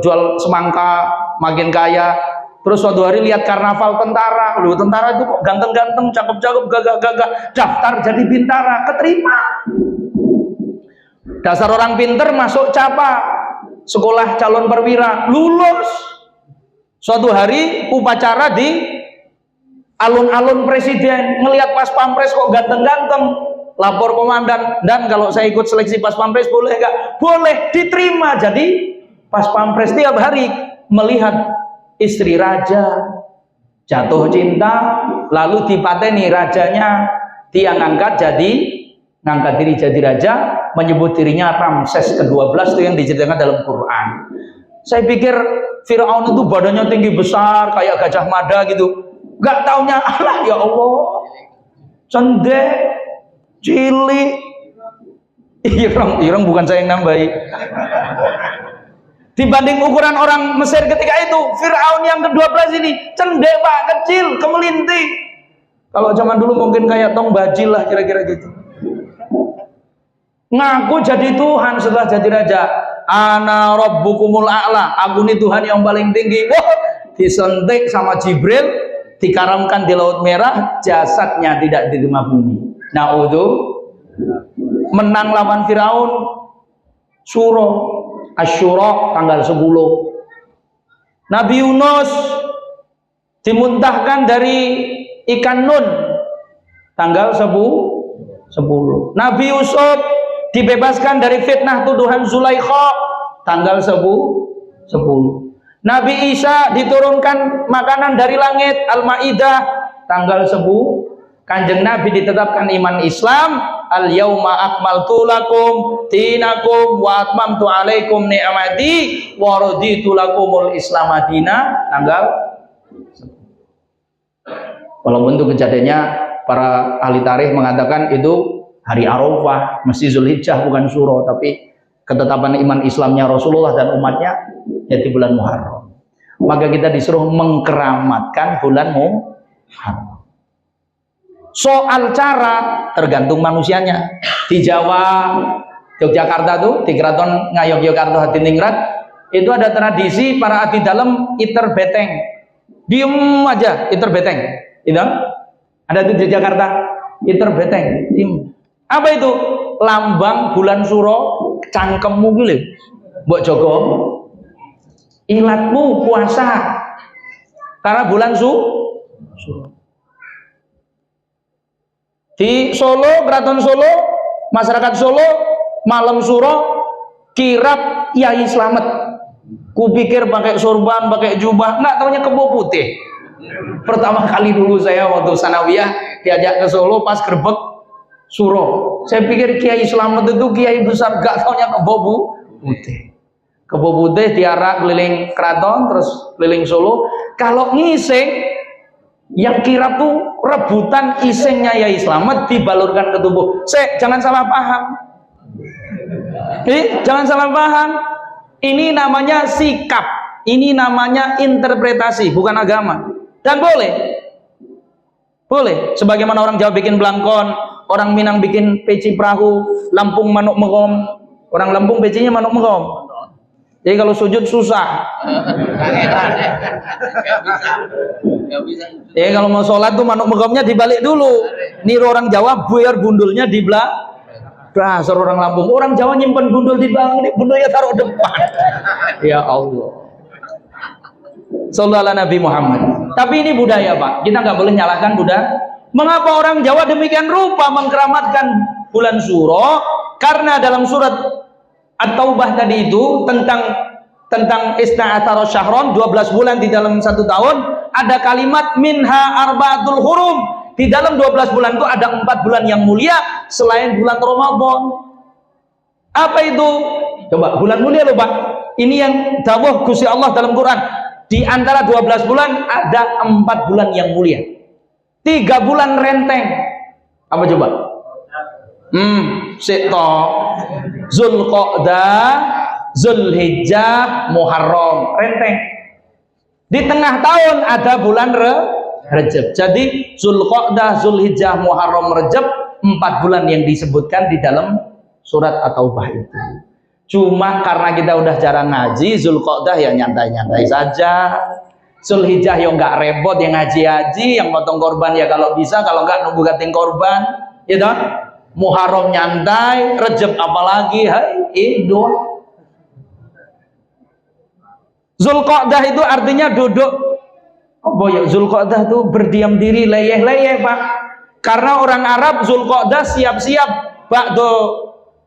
jual semangka, makin kaya. Terus suatu hari lihat karnaval tentara. Loh, tentara itu kok ganteng-ganteng, cakep-cakep, gagah-gagah, daftar jadi bintara, keterima. Dasar orang pinter masuk CAPA, sekolah calon perwira, lulus. Suatu hari upacara di alun-alun presiden, ngelihat pas pampres kok ganteng-ganteng, lapor komandan, dan kalau saya ikut seleksi pas pampres boleh nggak? Boleh, diterima. Jadi pas pampres tiap hari melihat istri raja jatuh cinta, lalu dipateni rajanya, dia ngangkat diri jadi raja, menyebut dirinya Ramses ke-12, itu yang diceritakan dalam Quran. Saya pikir Firaun itu badannya tinggi besar kayak Gajah Mada gitu. Gak taunya Allah, ya Allah, cendek, cilik. Ireng bukan saya yang nambahi. Dibanding ukuran orang Mesir ketika itu, Firaun yang ke-12 ini cendek Pak, kecil, kemelinti. Kalau zaman dulu mungkin kayak tong bajil lah kira-kira gitu. Ngaku jadi Tuhan setelah jadi raja. Ana rabbukumul a'la, aku ini Tuhan yang paling tinggi. Wah, disentik sama Jibril, dikaramkan di Laut Merah, jasadnya tidak diterima bumi. Menang lawan Firaun. Asyura tanggal 10. Nabi Yunus dimuntahkan dari ikan Nun tanggal 10. Nabi Yusuf dibebaskan dari fitnah tuduhan Zulaikha tanggal 10. Nabi Isa diturunkan makanan dari langit, Al-Maidah tanggal 10. Kanjeng Nabi ditetapkan iman Islam, al-yauma akmaltu lakum dinakum wa atmamtu alaikum ni'mati wa raditu lakumul Islam madina tanggal 10. Walaupun itu kejadiannya para ahli tarikh mengatakan itu hari Arafah, mesti Zulhijjah bukan Syuro, tapi ketetapan iman Islamnya Rasulullah dan umatnya yaitu bulan Muharram. Maka kita disuruh mengkeramatkan bulan Muharram. Soal cara tergantung manusianya. Di Jawa, Yogyakarta tuh, di Keraton Ngayogyakarta Hadiningrat itu ada tradisi para abdi dalam iter beteng. Diem aja iter beteng. Itu ada di Jakarta iter beteng. Diem. Apa itu? Lambang bulan Suro, cangkemmu gitu. Mbok Joko, ilatmu puasa. Karena bulan Suro. Di Solo, Keraton Solo, masyarakat Solo, malam Suro, kirap Yai Slamet. Kupikir pakai sorban, pakai jubah, nggak taunya kebo putih. Pertama kali dulu saya waktu sanawiyah diajak ke Solo pas gerbek Suro. Saya pikir Kiai Slamet itu kiai besar, nggak taunya kebo putih. Kebo putih diarak keliling keraton, terus keliling Solo. Kalau ngising, yang kirap tuh rebutan isengnya Yai Slamet dibalurkan ke tubuh. Jangan salah paham. Jangan salah paham. Ini namanya sikap. Ini namanya interpretasi, bukan agama. Dan boleh. Sebagaimana orang Jawa bikin belangkon, orang Minang bikin peci perahu, Lampung manuk megom. Orang Lampung pecinya manuk megom. Jadi kalau sujud susah. Ya kalau mau sholat tuh manuk megomnya dibalik dulu. Niru orang Jawa, biar bundulnya di belakang. Dasar orang Lampung. Orang Jawa nyimpen bundul di belakang, bundulnya taruh depan. Ya Allah. Sallallahu ala Nabi Muhammad. Tapi ini budaya Pak. Kita nggak boleh nyalahkan budaya. Mengapa orang Jawa demikian rupa mengkeramatkan bulan Suro? Karena dalam surat At-Taubah tadi itu tentang Isna'atsara syahron, 12 bulan di dalam 1 tahun, ada kalimat minha arba'atul hurum. Di dalam 12 bulan itu ada 4 bulan yang mulia selain bulan Ramadan. Apa itu? Coba, bulan mulia loh Pak. Ini yang dawuh Gusti Allah dalam Quran. Di antara 12 bulan ada 4 bulan yang mulia. 3 bulan renteng. Apa coba? Sito, Zulqa'dah, Zulhijjah, Muharram, renteng. Di tengah tahun ada bulan Rejab. Jadi Zulqa'dah, Zulhijjah, Muharram, Rejab, 4 bulan yang disebutkan di dalam surat At-Taubah itu. Cuma karena kita udah jarang ngaji, Zulqa'dah ya nyantai-nyantai saja. Zulhijjah yang nggak repot, yang ngaji-ngaji, yang potong korban ya kalau bisa, kalau nggak nunggu gating korban, gitu. Muharram nyantai, Rejab apalagi, doa. Zulqa'dah itu artinya duduk. Zulqa'dah itu berdiam diri, leyeh-leyeh Pak. Karena orang Arab Zulqa'dah siap-siap ba'do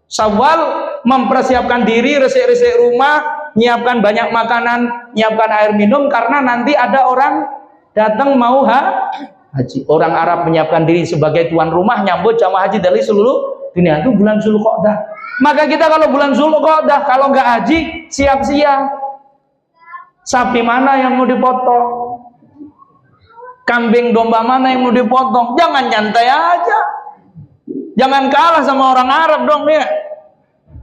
Syawal, mempersiapkan diri, resik-resik rumah, nyiapkan banyak makanan, nyiapkan air minum, karena nanti ada orang datang mau haji. Orang Arab menyiapkan diri sebagai tuan rumah, nyambut jamaah haji dari seluruh dunia. Itu bulan Zulqa'dah. Maka kita kalau bulan Zulqa'dah, kalau nggak haji, siap-siap. Sapi mana yang mau dipotong? Kambing domba mana yang mau dipotong? Jangan nyantai aja. Jangan kalah sama orang Arab dong ya.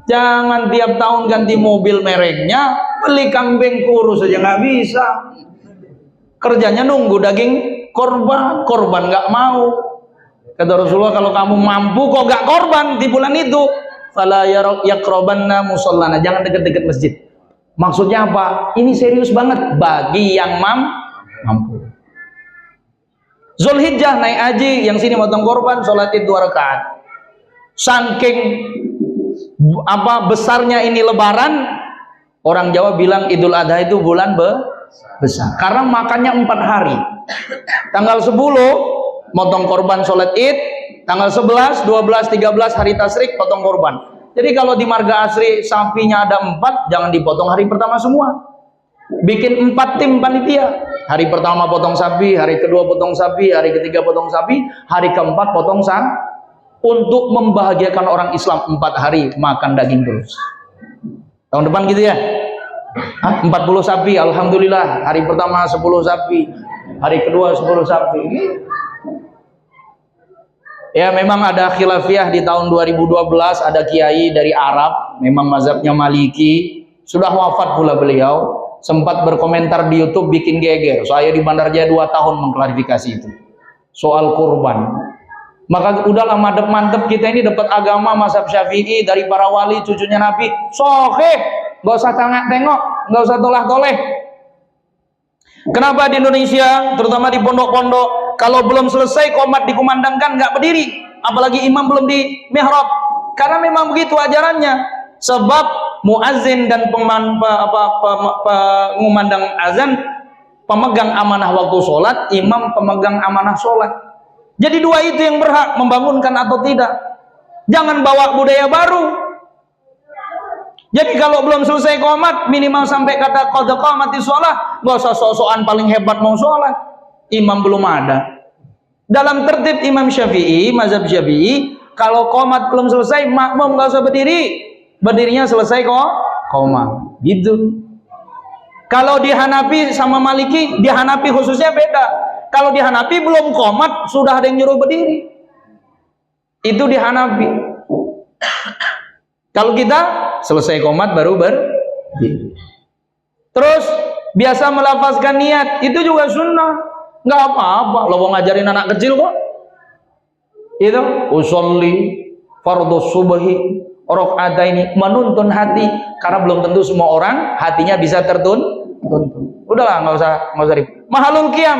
Jangan tiap tahun ganti mobil mereknya, beli kambing kurus aja nggak bisa. Kerjanya nunggu daging korban, korban nggak mau. Kata Rasulullah, kalau kamu mampu kok nggak korban di bulan itu, fala yaqrabanna musallana, jangan deket-deket masjid. Maksudnya apa? Ini serius banget bagi yang mampu. Zulhijjah naik haji, yang sini motong korban, sholat id 2 rakaat. Saking besarnya ini lebaran, orang Jawa bilang Idul Adha itu bulan besar, karena makannya 4 hari. Tanggal 10 motong korban sholat id, tanggal 11, 12, 13 hari tasyrik potong korban. Jadi kalau di marga asri sapinya ada 4, jangan dipotong hari pertama semua. Bikin 4 tim panitia. Hari pertama potong sapi, hari kedua potong sapi, hari ketiga potong sapi, hari keempat potong sapi. Untuk membahagiakan orang Islam 4 hari makan daging terus. Tahun depan gitu ya. 40 sapi, alhamdulillah. Hari pertama 10 sapi, hari kedua 10 sapi. Ya memang ada khilafiyah di tahun 2012, ada kiai dari Arab, memang mazhabnya Maliki, sudah wafat pula beliau, sempat berkomentar di YouTube bikin geger. Saya di Bandar Jaya 2 tahun mengklarifikasi itu. Soal kurban. Maka udahlah mantep kita ini dapat agama mazhab Syafi'i dari para wali cucunya Nabi. Soheh, nggak usah tengok, nggak usah tolah-toleh. Kenapa di Indonesia, terutama di pondok-pondok, kalau belum selesai qomat dikumandangkan nggak berdiri, apalagi imam belum di mihrab? Karena memang begitu ajarannya. Sebab muazzin dan pengumandang azan, pemegang amanah waktu sholat, imam pemegang amanah sholat. Jadi 2 itu yang berhak membangunkan atau tidak. Jangan bawa budaya baru. Jadi kalau belum selesai qomat, minimal sampai kata qad qamatis shalah, nggak usah sok-sokan paling hebat mau sholat. Imam belum ada. Dalam tertib Imam Syafi'i, mazhab Syafi'i, kalau qomat belum selesai, makmum nggak usah berdiri. Berdirinya selesai kok qomat. Gitu. Kalau di Hanafi sama Maliki, di Hanafi khususnya beda. Kalau di Hanafi belum qomat sudah ada yang nyuruh berdiri. Itu di Hanafi. Kalau kita selesai qomat baru berdiri. Terus biasa melafazkan niat, itu juga sunnah. Nggak apa-apa, lo mau ngajarin anak kecil kok. Itu usolli fardhu subhi rakaataini, menuntun hati, karena belum tentu semua orang hatinya bisa tertuntun. Udahlah, nggak usah ribet. Mahalul qiyam,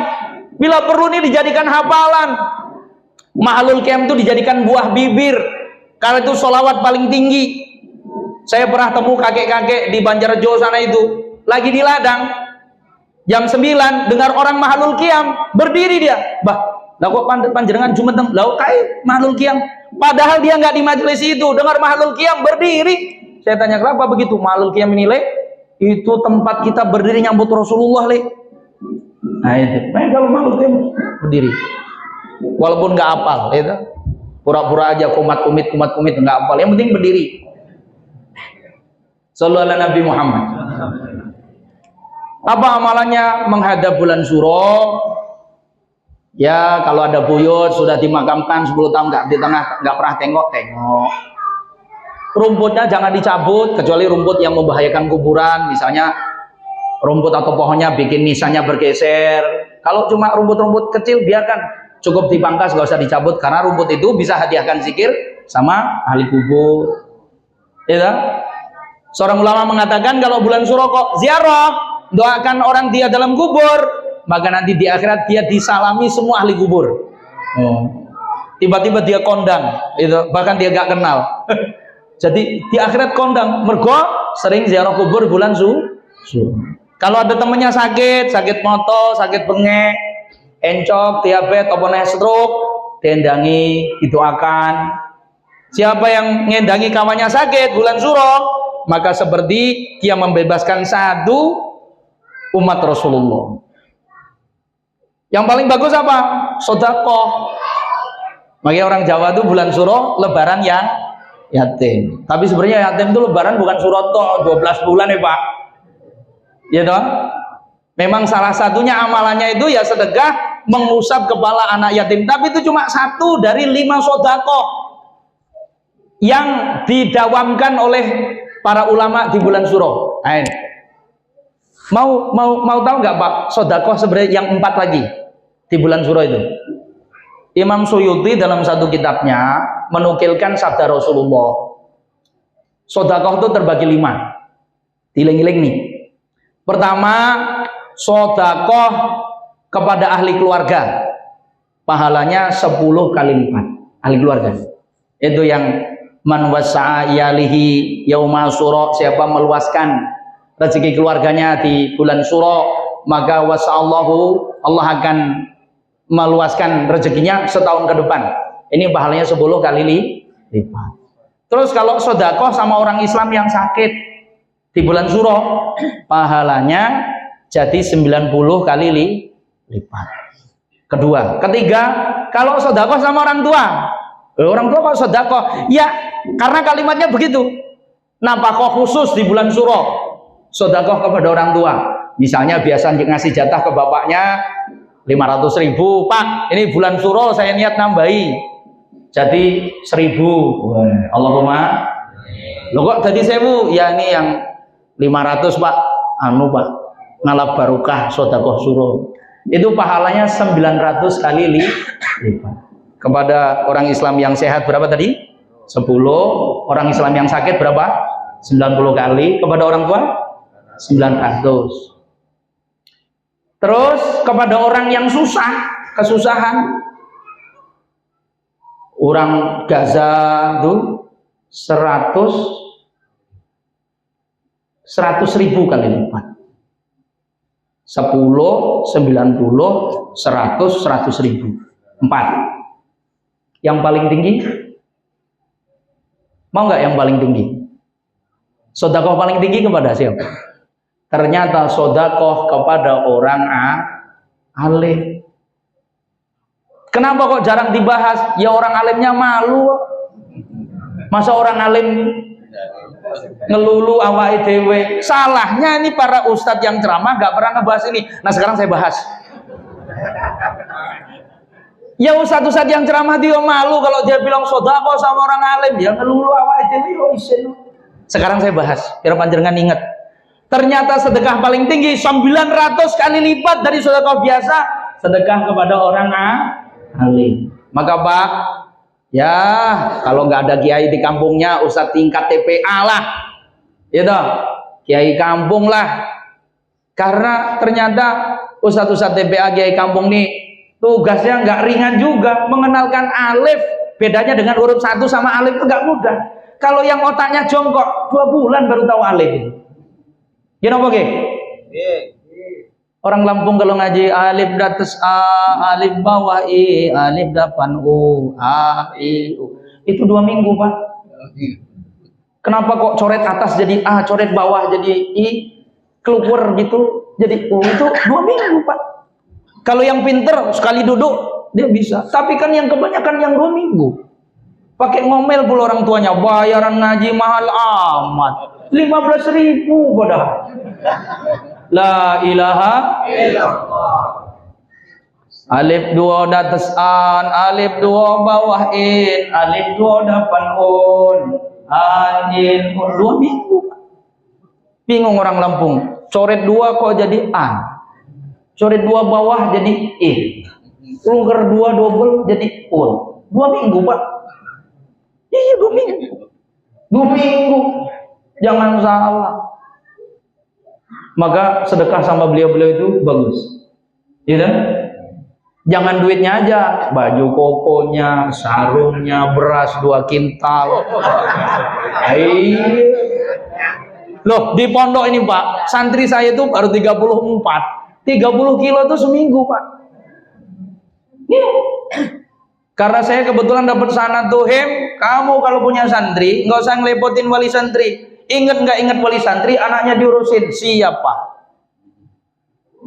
bila perlu ini dijadikan hafalan. Mahalul qiyam itu dijadikan buah bibir, karena itu sholawat paling tinggi. Saya pernah temu kakek-kakek di Banjarjo sana itu, lagi di ladang, jam 9 dengar orang mahalul qiyam, berdiri dia. Bah, lah kok panjenengan jumeteng, lah kai mahalul qiyam. Padahal dia nggak di majelis itu, dengar mahalul qiyam berdiri. Saya tanya kenapa begitu? Mahalul qiyam ini, Le, itu tempat kita berdiri nyambut Rasulullah, Le. Nah itu, kalau mahalul qiyam berdiri. Walaupun nggak hafal, itu pura-pura aja kumat-kumit nggak hafal. Yang penting berdiri. Sallallahu alaihi Nabi Muhammad. Apa amalannya menghadap bulan Syuro? Ya kalau ada buyut sudah dimakamkan 10 tahun nggak pernah tengok. Rumputnya jangan dicabut kecuali rumput yang membahayakan kuburan, misalnya rumput atau pohonnya bikin nisannya bergeser. Kalau cuma rumput-rumput kecil biarkan, cukup dipangkas, nggak usah dicabut, karena rumput itu bisa hadiahkan zikir sama ahli kubur. Ya. Seorang ulama mengatakan kalau bulan Syuro kok ziarah, doakan orang dia dalam kubur, maka nanti di akhirat dia disalami semua ahli kubur. Tiba-tiba dia kondang, itu bahkan dia gak kenal. Jadi di akhirat kondang, mergo sering ziarah kubur bulan Syuro. Kalau ada temennya sakit moto, sakit bengek, encok, diabetes, apa stroke, diendangi, didoakan. Siapa yang ngendangi kawannya sakit bulan Suro, maka seperti dia membebaskan satu umat Rasulullah. Yang paling bagus apa? Sedekah. Makanya orang Jawa itu bulan Suro lebaran yang yatim. Tapi sebenarnya yatim itu lebaran bukan Suro toh, 12 bulan ya Pak. Ya toh? Memang salah satunya amalannya itu ya sedekah mengusap kepala anak yatim. Tapi itu cuma 1 dari 5 sedekah yang didawamkan oleh para ulama di bulan Suro. Mau tahu nggak Pak? Sedekah sebenarnya yang 4 lagi di bulan Suro itu. Imam Suyuti dalam satu kitabnya menukilkan sabda Rasulullah. Sedekah itu terbagi 5. Diling-iling nih. Pertama, sedekah kepada ahli keluarga. Pahalanya 10 kali lipat. Ahli keluarga. Itu yang man wasa'a iyalihi yauma Suro, siapa meluaskan rezeki keluarganya di bulan Suro, maka wasa'allahu, Allah akan meluaskan rezekinya setahun ke depan. Ini pahalanya 10 kali lipat. Terus kalau sedekah sama orang Islam yang sakit di bulan Suro, pahalanya jadi 90 kali lipat. Kedua, ketiga, kalau sedekah sama orang tua. Orang tua kok sedekah? Ya, karena kalimatnya begitu. Nafkah khusus di bulan Suro, sedekah kepada orang tua. Misalnya biasa ngasih jatah ke bapaknya 500.000, Pak, ini bulan Suro saya niat nambahi jadi 1.000. Allahumma, lo kok jadi 1.000? Ya ini yang 500 Pak, Pak, ngalap barokah sedekah Suro. Itu pahalanya 900 kali lipat. Kepada orang Islam yang sehat berapa tadi? 10. Orang Islam yang sakit berapa? 90 kali. Kepada orang tua 900. Terus kepada orang yang kesusahan, orang Gaza itu 100.000 kali lipat. 10, 90, 100, 100.000. 4. Yang paling tinggi? Mau nggak yang paling tinggi? Sedekah paling tinggi kepada siapa? Ternyata sedekah kepada orang alim. Kenapa kok jarang dibahas? Ya orang alimnya malu. Masa orang alim ngelulu awake dhewe? Salahnya ini para ustadz yang ceramah gak pernah ngebahas ini. Nah sekarang saya bahas. Ya ustadz-ustadz yang ceramah dia malu kalau dia bilang sedekah sama orang alim. Ya ngelulu awake dhewe. Sekarang saya bahas biar panjenengan ingat. Ternyata sedekah paling tinggi 900 kali lipat dari sedekah biasa, sedekah kepada orang alim. Maka Pak, ya kalau nggak ada kiai di kampungnya, ustadz tingkat TPA lah, gitu, kiai kampung lah. Karena ternyata ustadz-ustadz TPA kiai kampung nih tugasnya nggak ringan juga, mengenalkan alif. Bedanya dengan huruf 1 sama alif itu nggak mudah. Kalau yang otaknya jongkok 2 bulan baru tahu alif. Ya napa nggih? Orang Lampung kalau ngaji alif datus a, alif bawah i, alif depan u, a, i, u. Itu 2 minggu, Pak. Kenapa kok coret atas jadi a, coret bawah jadi i, keluar gitu jadi u? Itu 2 minggu, Pak. Kalau yang pinter sekali duduk dia bisa. Tapi kan yang kebanyakan yang 2 minggu. Pakai ngomel pula orang tuanya, bayaran ngaji mahal amat. 15.000 padahal. La ilaha illallah. Alif 2 datas an, alif 2 bawah in, alif 2 depan un, anjin 2 minggu. Bingung orang Lampung. Coret 2 kok jadi an, coret 2 bawah jadi in, lungker 2 double jadi un. 2 minggu Pak. Iya 2 minggu. 2 minggu. Jangan salah. Maka sedekah sama beliau-beliau itu bagus. Gitu? Jangan duitnya aja, baju kokonya, sarungnya, beras 2 kintal. Loh, di pondok ini Pak, santri saya itu baru 34. 30 kilo itu seminggu Pak. Karena saya kebetulan dapat sanad dohim, kamu kalau punya santri nggak usah ngelepotin wali santri. Ingat nggak ingat wali santri, anaknya diurusin siapa?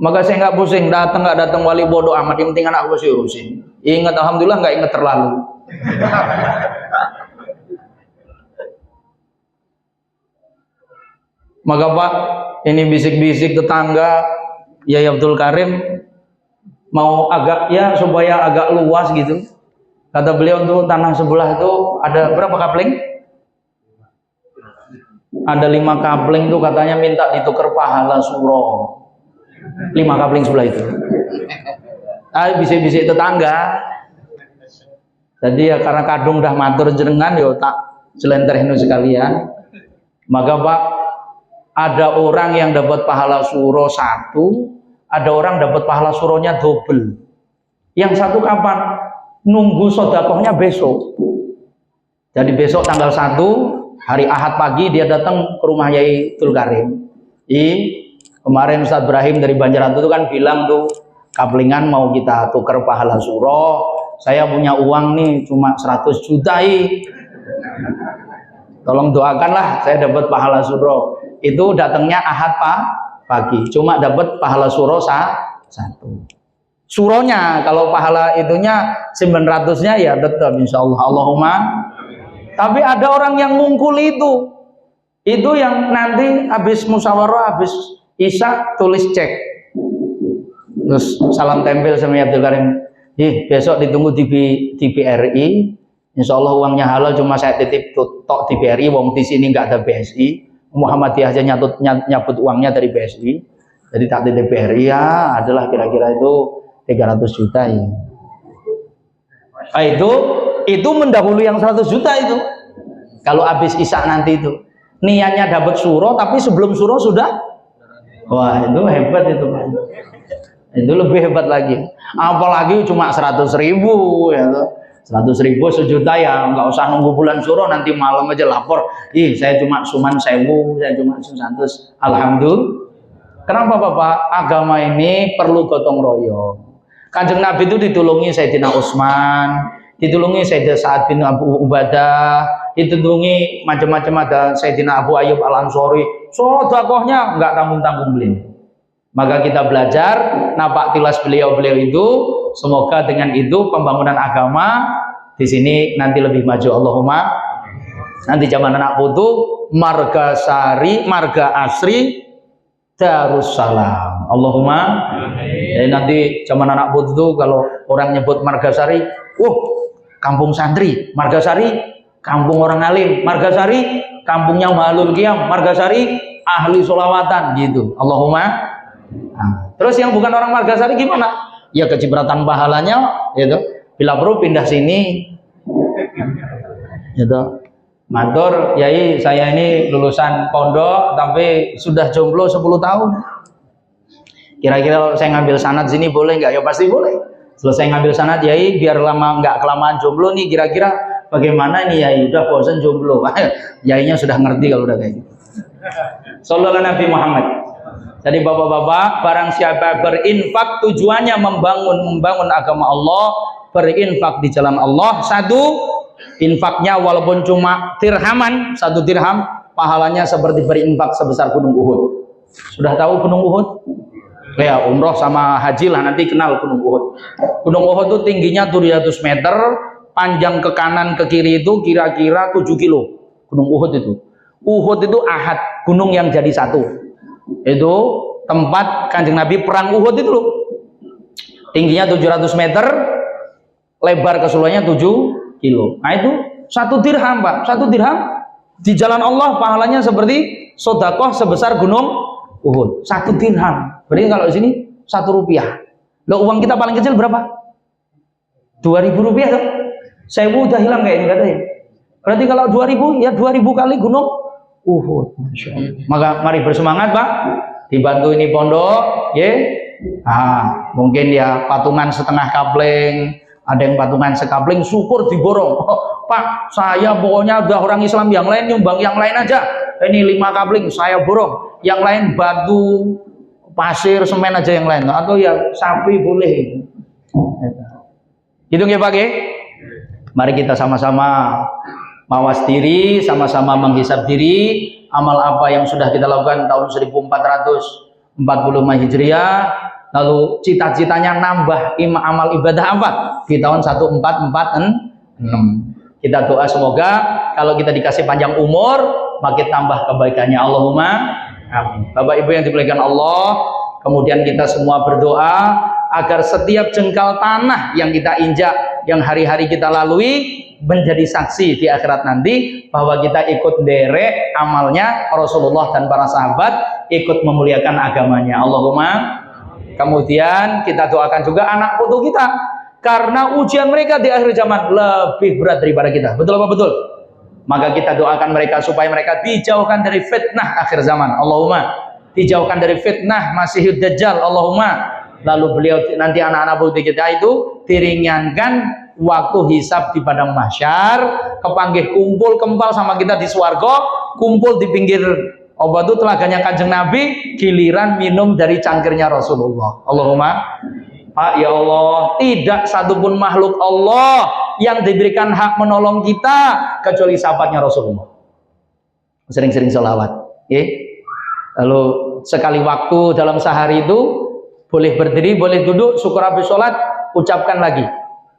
Maka saya nggak pusing, datang nggak datang wali bodoh amat, yang penting anak gue sih urusin. Ingat, alhamdulillah nggak ingat terlalu. Maka Pak, ini bisik-bisik tetangga, ya Abdul Karim mau agak ya supaya agak luas gitu. Kata beliau untuk tanah sebelah itu ada berapa kapling? Ada 5 kapling tuh katanya minta ditukar pahala suro. 5 kapling sebelah itu. Bisik-bisik tetangga. Jadi ya karena kadung dah matur jenengan yo tak selenterhin sekalian. Maka Pak, ada orang yang dapat pahala suro 1, ada orang dapat pahala suronya double. Yang satu kapan? Nunggu sodakohnya besok. Jadi besok tanggal 1 hari Ahad pagi dia datang ke rumah Yai Abdul Karim. Kemarin Ustaz Ibrahim dari Banjaratu itu kan bilang tuh kaplingan mau kita tukar pahala suro. Saya punya uang nih cuma 100 juta. Tolong doakanlah saya dapat pahala suro. Itu datangnya Ahad pagi. Cuma dapat pahala suro 1. Suronya kalau pahala itunya 900-nya ya tetap insyaallah Allahumma. Tapi ada orang yang ngungkul itu yang nanti habis musyawarah, habis isya tulis cek, terus salam tempel sama Abdul Karim. Besok ditunggu di BRI, insyaallah uangnya halal, cuma saya titip tok di BRI, wong di sini nggak ada BSI. Muhammadiyah aja nyabut uangnya dari BSI, jadi tak titip BRI ya adalah kira-kira itu 300 juta ya. Itu mendahului yang 100 juta itu. Kalau habis isya nanti itu. Niatnya dapat suro tapi sebelum suro sudah. Wah, itu hebat itu, Pak. Itu lebih hebat lagi. Apalagi cuma 100.000 ya tuh. 100.000 sejuta ya nggak usah nunggu bulan suro, nanti malam aja lapor. Saya cuma suman 1.000, saya cuma 100. Alhamdulillah. Kenapa Bapak? Agama ini perlu gotong royong. Kanjeng Nabi itu ditulungi Sayyidina Utsman, ditulungi Sayyidina Sa'ad bin Abu Ubadah, ditulungi macam-macam, ada Sayyidina Abu Ayyub Al-Ansori. Sedekahnya nggak tanggung-tanggung beliau. Maka kita belajar napak tilas beliau-beliau itu, semoga dengan itu pembangunan agama di sini nanti lebih maju. Allahumma. Nanti zaman anak putu marga sari, marga asri Darussalam. Allahumma. Jadi nanti zaman anak putu kalau orang nyebut Margasari, kampung santri. Margasari, kampung orang alim. Margasari, kampungnya Mahlul Qiyam. Margasari, ahli sholawatan gitu. Allahumma. Nah, terus yang bukan orang Margasari gimana? Ya kecipratan pahalanya, gitu. Bila perlu pindah sini, gitu. Matur, Yai, saya ini lulusan pondok tapi sudah jomblo 10 tahun. Kira-kira kalau saya ngambil sanad sini boleh nggak? Ya pasti boleh. Selesai ngambil sanad, Yai, biar lama nggak kelamaan jomblo nih, kira-kira bagaimana nih Yai? Udah bosan jomblo. Yainya sudah ngerti kalau udah kayak gitu. Sallallahu Nabi Muhammad. Jadi bapak-bapak, barang siapa berinfak tujuannya membangun agama Allah, berinfak di jalan Allah, 1 infaknya walaupun cuma dirhaman, 1 dirham pahalanya seperti berinfak sebesar gunung Uhud. Sudah tahu gunung Uhud? Ya, umroh sama haji lah nanti kenal gunung Uhud. Gunung Uhud itu tingginya 700 meter, panjang ke kanan ke kiri itu kira-kira 7 kilo. Gunung Uhud itu. Uhud itu Ahad, gunung yang jadi satu. Itu tempat Kanjeng Nabi perang Uhud itu loh. Tingginya 700 meter, lebar keseluruhannya 7 kilo. Nah itu 1 dirham, Pak. 1 dirham di jalan Allah pahalanya seperti sedekah sebesar gunung Uhud. 1 dirham. Berarti kalau di sini 1 rupiah. Loh, uang kita paling kecil berapa? 2.000 rupiah tuh. 1.000 udah hilang kayaknya, nggak ada ya. Berarti kalau 2.000 ya 2.000 kali gunung Uhud. Masya Allah. Maka mari bersemangat, Pak. Dibantu ini pondok, ya. Mungkin ya patungan setengah kapling, ada yang patungan sekapling, syukur diborong. Pak, saya pokoknya udah orang Islam yang lain nyumbang yang lain aja. Ini 5 kapling saya borong. Yang lain batu, pasir, semen aja yang lain. Atau ya sapi boleh. Itu nggih Pak nggih. Mari kita sama-sama mawas diri, sama-sama menghisab diri, amal apa yang sudah kita lakukan tahun 1445 Hijriah, lalu cita-citanya nambah amal ibadah apa di tahun 1446. Kita doa semoga kalau kita dikasih panjang umur makin tambah kebaikannya. Allahumma amin. Bapak Ibu yang dimuliakan Allah, kemudian kita semua berdoa agar setiap jengkal tanah yang kita injak, yang hari-hari kita lalui, menjadi saksi di akhirat nanti bahwa kita ikut derek amalnya Rasulullah dan para sahabat, ikut memuliakan agamanya. Allahumma. Kemudian kita doakan juga anak putu kita, karena ujian mereka di akhir zaman lebih berat daripada kita. Betul apa betul? Maka kita doakan mereka supaya mereka dijauhkan dari fitnah akhir zaman. Allahumma. Dijauhkan dari fitnah Masihud Dajjal. Allahumma. Lalu beliau nanti anak-anak putu kita itu diringankan waktu hisab di padang mahsyar, kepanggih kumpul kempal sama kita di swarga, kumpul di pinggir obat itu telaganya Kanjeng Nabi, giliran minum dari cangkirnya Rasulullah. Allahumma. Pak, ya Allah, tidak satupun makhluk Allah yang diberikan hak menolong kita kecuali sahabatnya Rasulullah. Sering-sering sholawat, lalu sekali waktu dalam sehari itu boleh berdiri, boleh duduk, syukur habis sholat, ucapkan lagi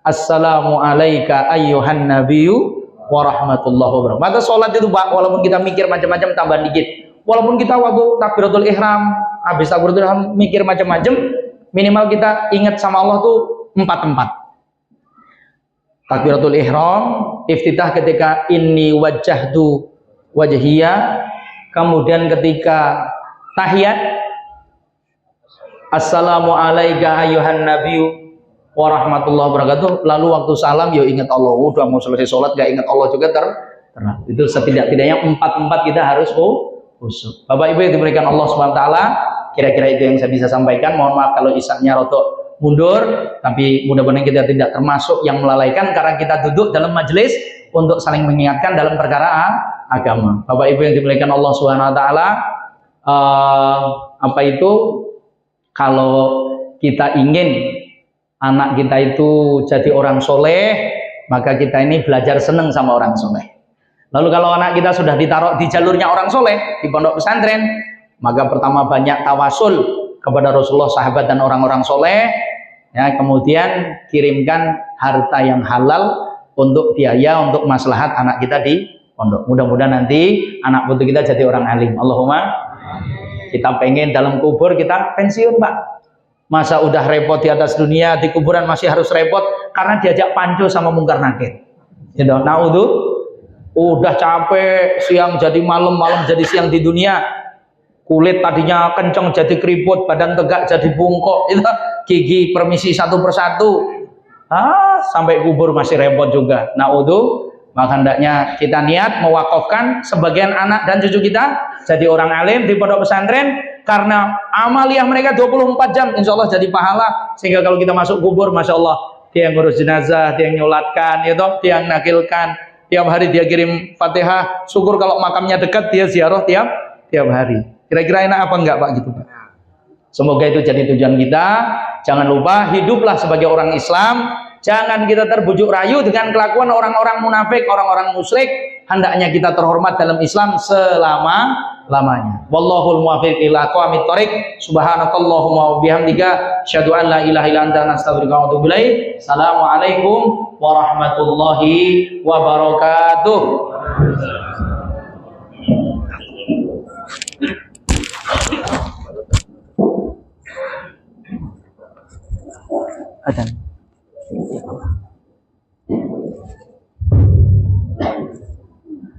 Assalamu alayka ayyuhan nabiyyu wa rahmatullahi wa barakatuh. Maka sholat itu Pak, walaupun kita mikir macam-macam tambah dikit, walaupun kita waktu takbiratul ihram, habis takbiratul ihram mikir macam-macam, minimal kita ingat sama Allah tuh 4 tempat. Takbiratul ihram, iftitah ketika inni wajjahtu wajhiya, kemudian ketika tahiyat Assalamu alayka ayyuhan nabiyyu wa rahmatullahi wabarakatuh. Lalu waktu salam yo ingat Allah. Udah mau selesai sholat gak ingat Allah juga terang. Itu setidak-tidaknya 4 tempat kita harus khusyuk. Bapak Ibu yang diberikan Allah Subhanahu wa taala, kira-kira itu yang saya bisa sampaikan. Mohon maaf kalau isaknya rotok mundur, tapi mudah-mudahan kita tidak termasuk yang melalaikan karena kita duduk dalam majelis untuk saling mengingatkan dalam perkara agama. Bapak Ibu yang diberikan Allah Subhanahu wa taala, kalau kita ingin anak kita itu jadi orang soleh, maka kita ini belajar seneng sama orang soleh. Lalu kalau anak kita sudah ditaruh di jalurnya orang soleh di pondok pesantren, maka pertama banyak tawasul kepada Rasulullah, sahabat dan orang-orang soleh, ya, kemudian kirimkan harta yang halal untuk biaya untuk maslahat anak kita di pondok. Mudah-mudahan nanti anak putu kita jadi orang alim. Allahumma. Kita pengen dalam kubur kita pensiun Pak. Masa udah repot di atas dunia, di kuburan masih harus repot karena diajak panco sama mungkar nakir. Nah itu udah capek siang jadi malam, malam jadi siang di dunia. Kulit tadinya kenceng jadi keriput, badan tegak jadi bungkuk, itu gigi permisi satu persatu. Sampai kubur masih repot juga. Nah itu maka hendaknya kita niat mewakafkan sebagian anak dan cucu kita jadi orang alim di pondok pesantren, karena amaliyah mereka 24 jam insya Allah jadi pahala, sehingga kalau kita masuk kubur Masya Allah, dia yang ngurus jenazah, dia yang nyolatkan, dia yang nakilkan, tiap hari dia kirim Fatihah, syukur kalau makamnya dekat dia ziarah tiap hari. Kira-kira enak apa enggak Pak gitu Pak? Semoga itu jadi tujuan kita. Jangan lupa hiduplah sebagai orang Islam. Jangan kita terbujuk rayu dengan kelakuan orang-orang munafik, orang-orang musyrik. Hendaknya kita terhormat dalam Islam selama-lamanya. Wallahul muwaffiq ila aqwamit thoriq. Subhanakallahumma wa bihamdika asyhadu an la ilaha illa anta astaghfiruka wa atubu ilaik. Assalamualaikum warahmatullahi wabarakatuh. Adhan.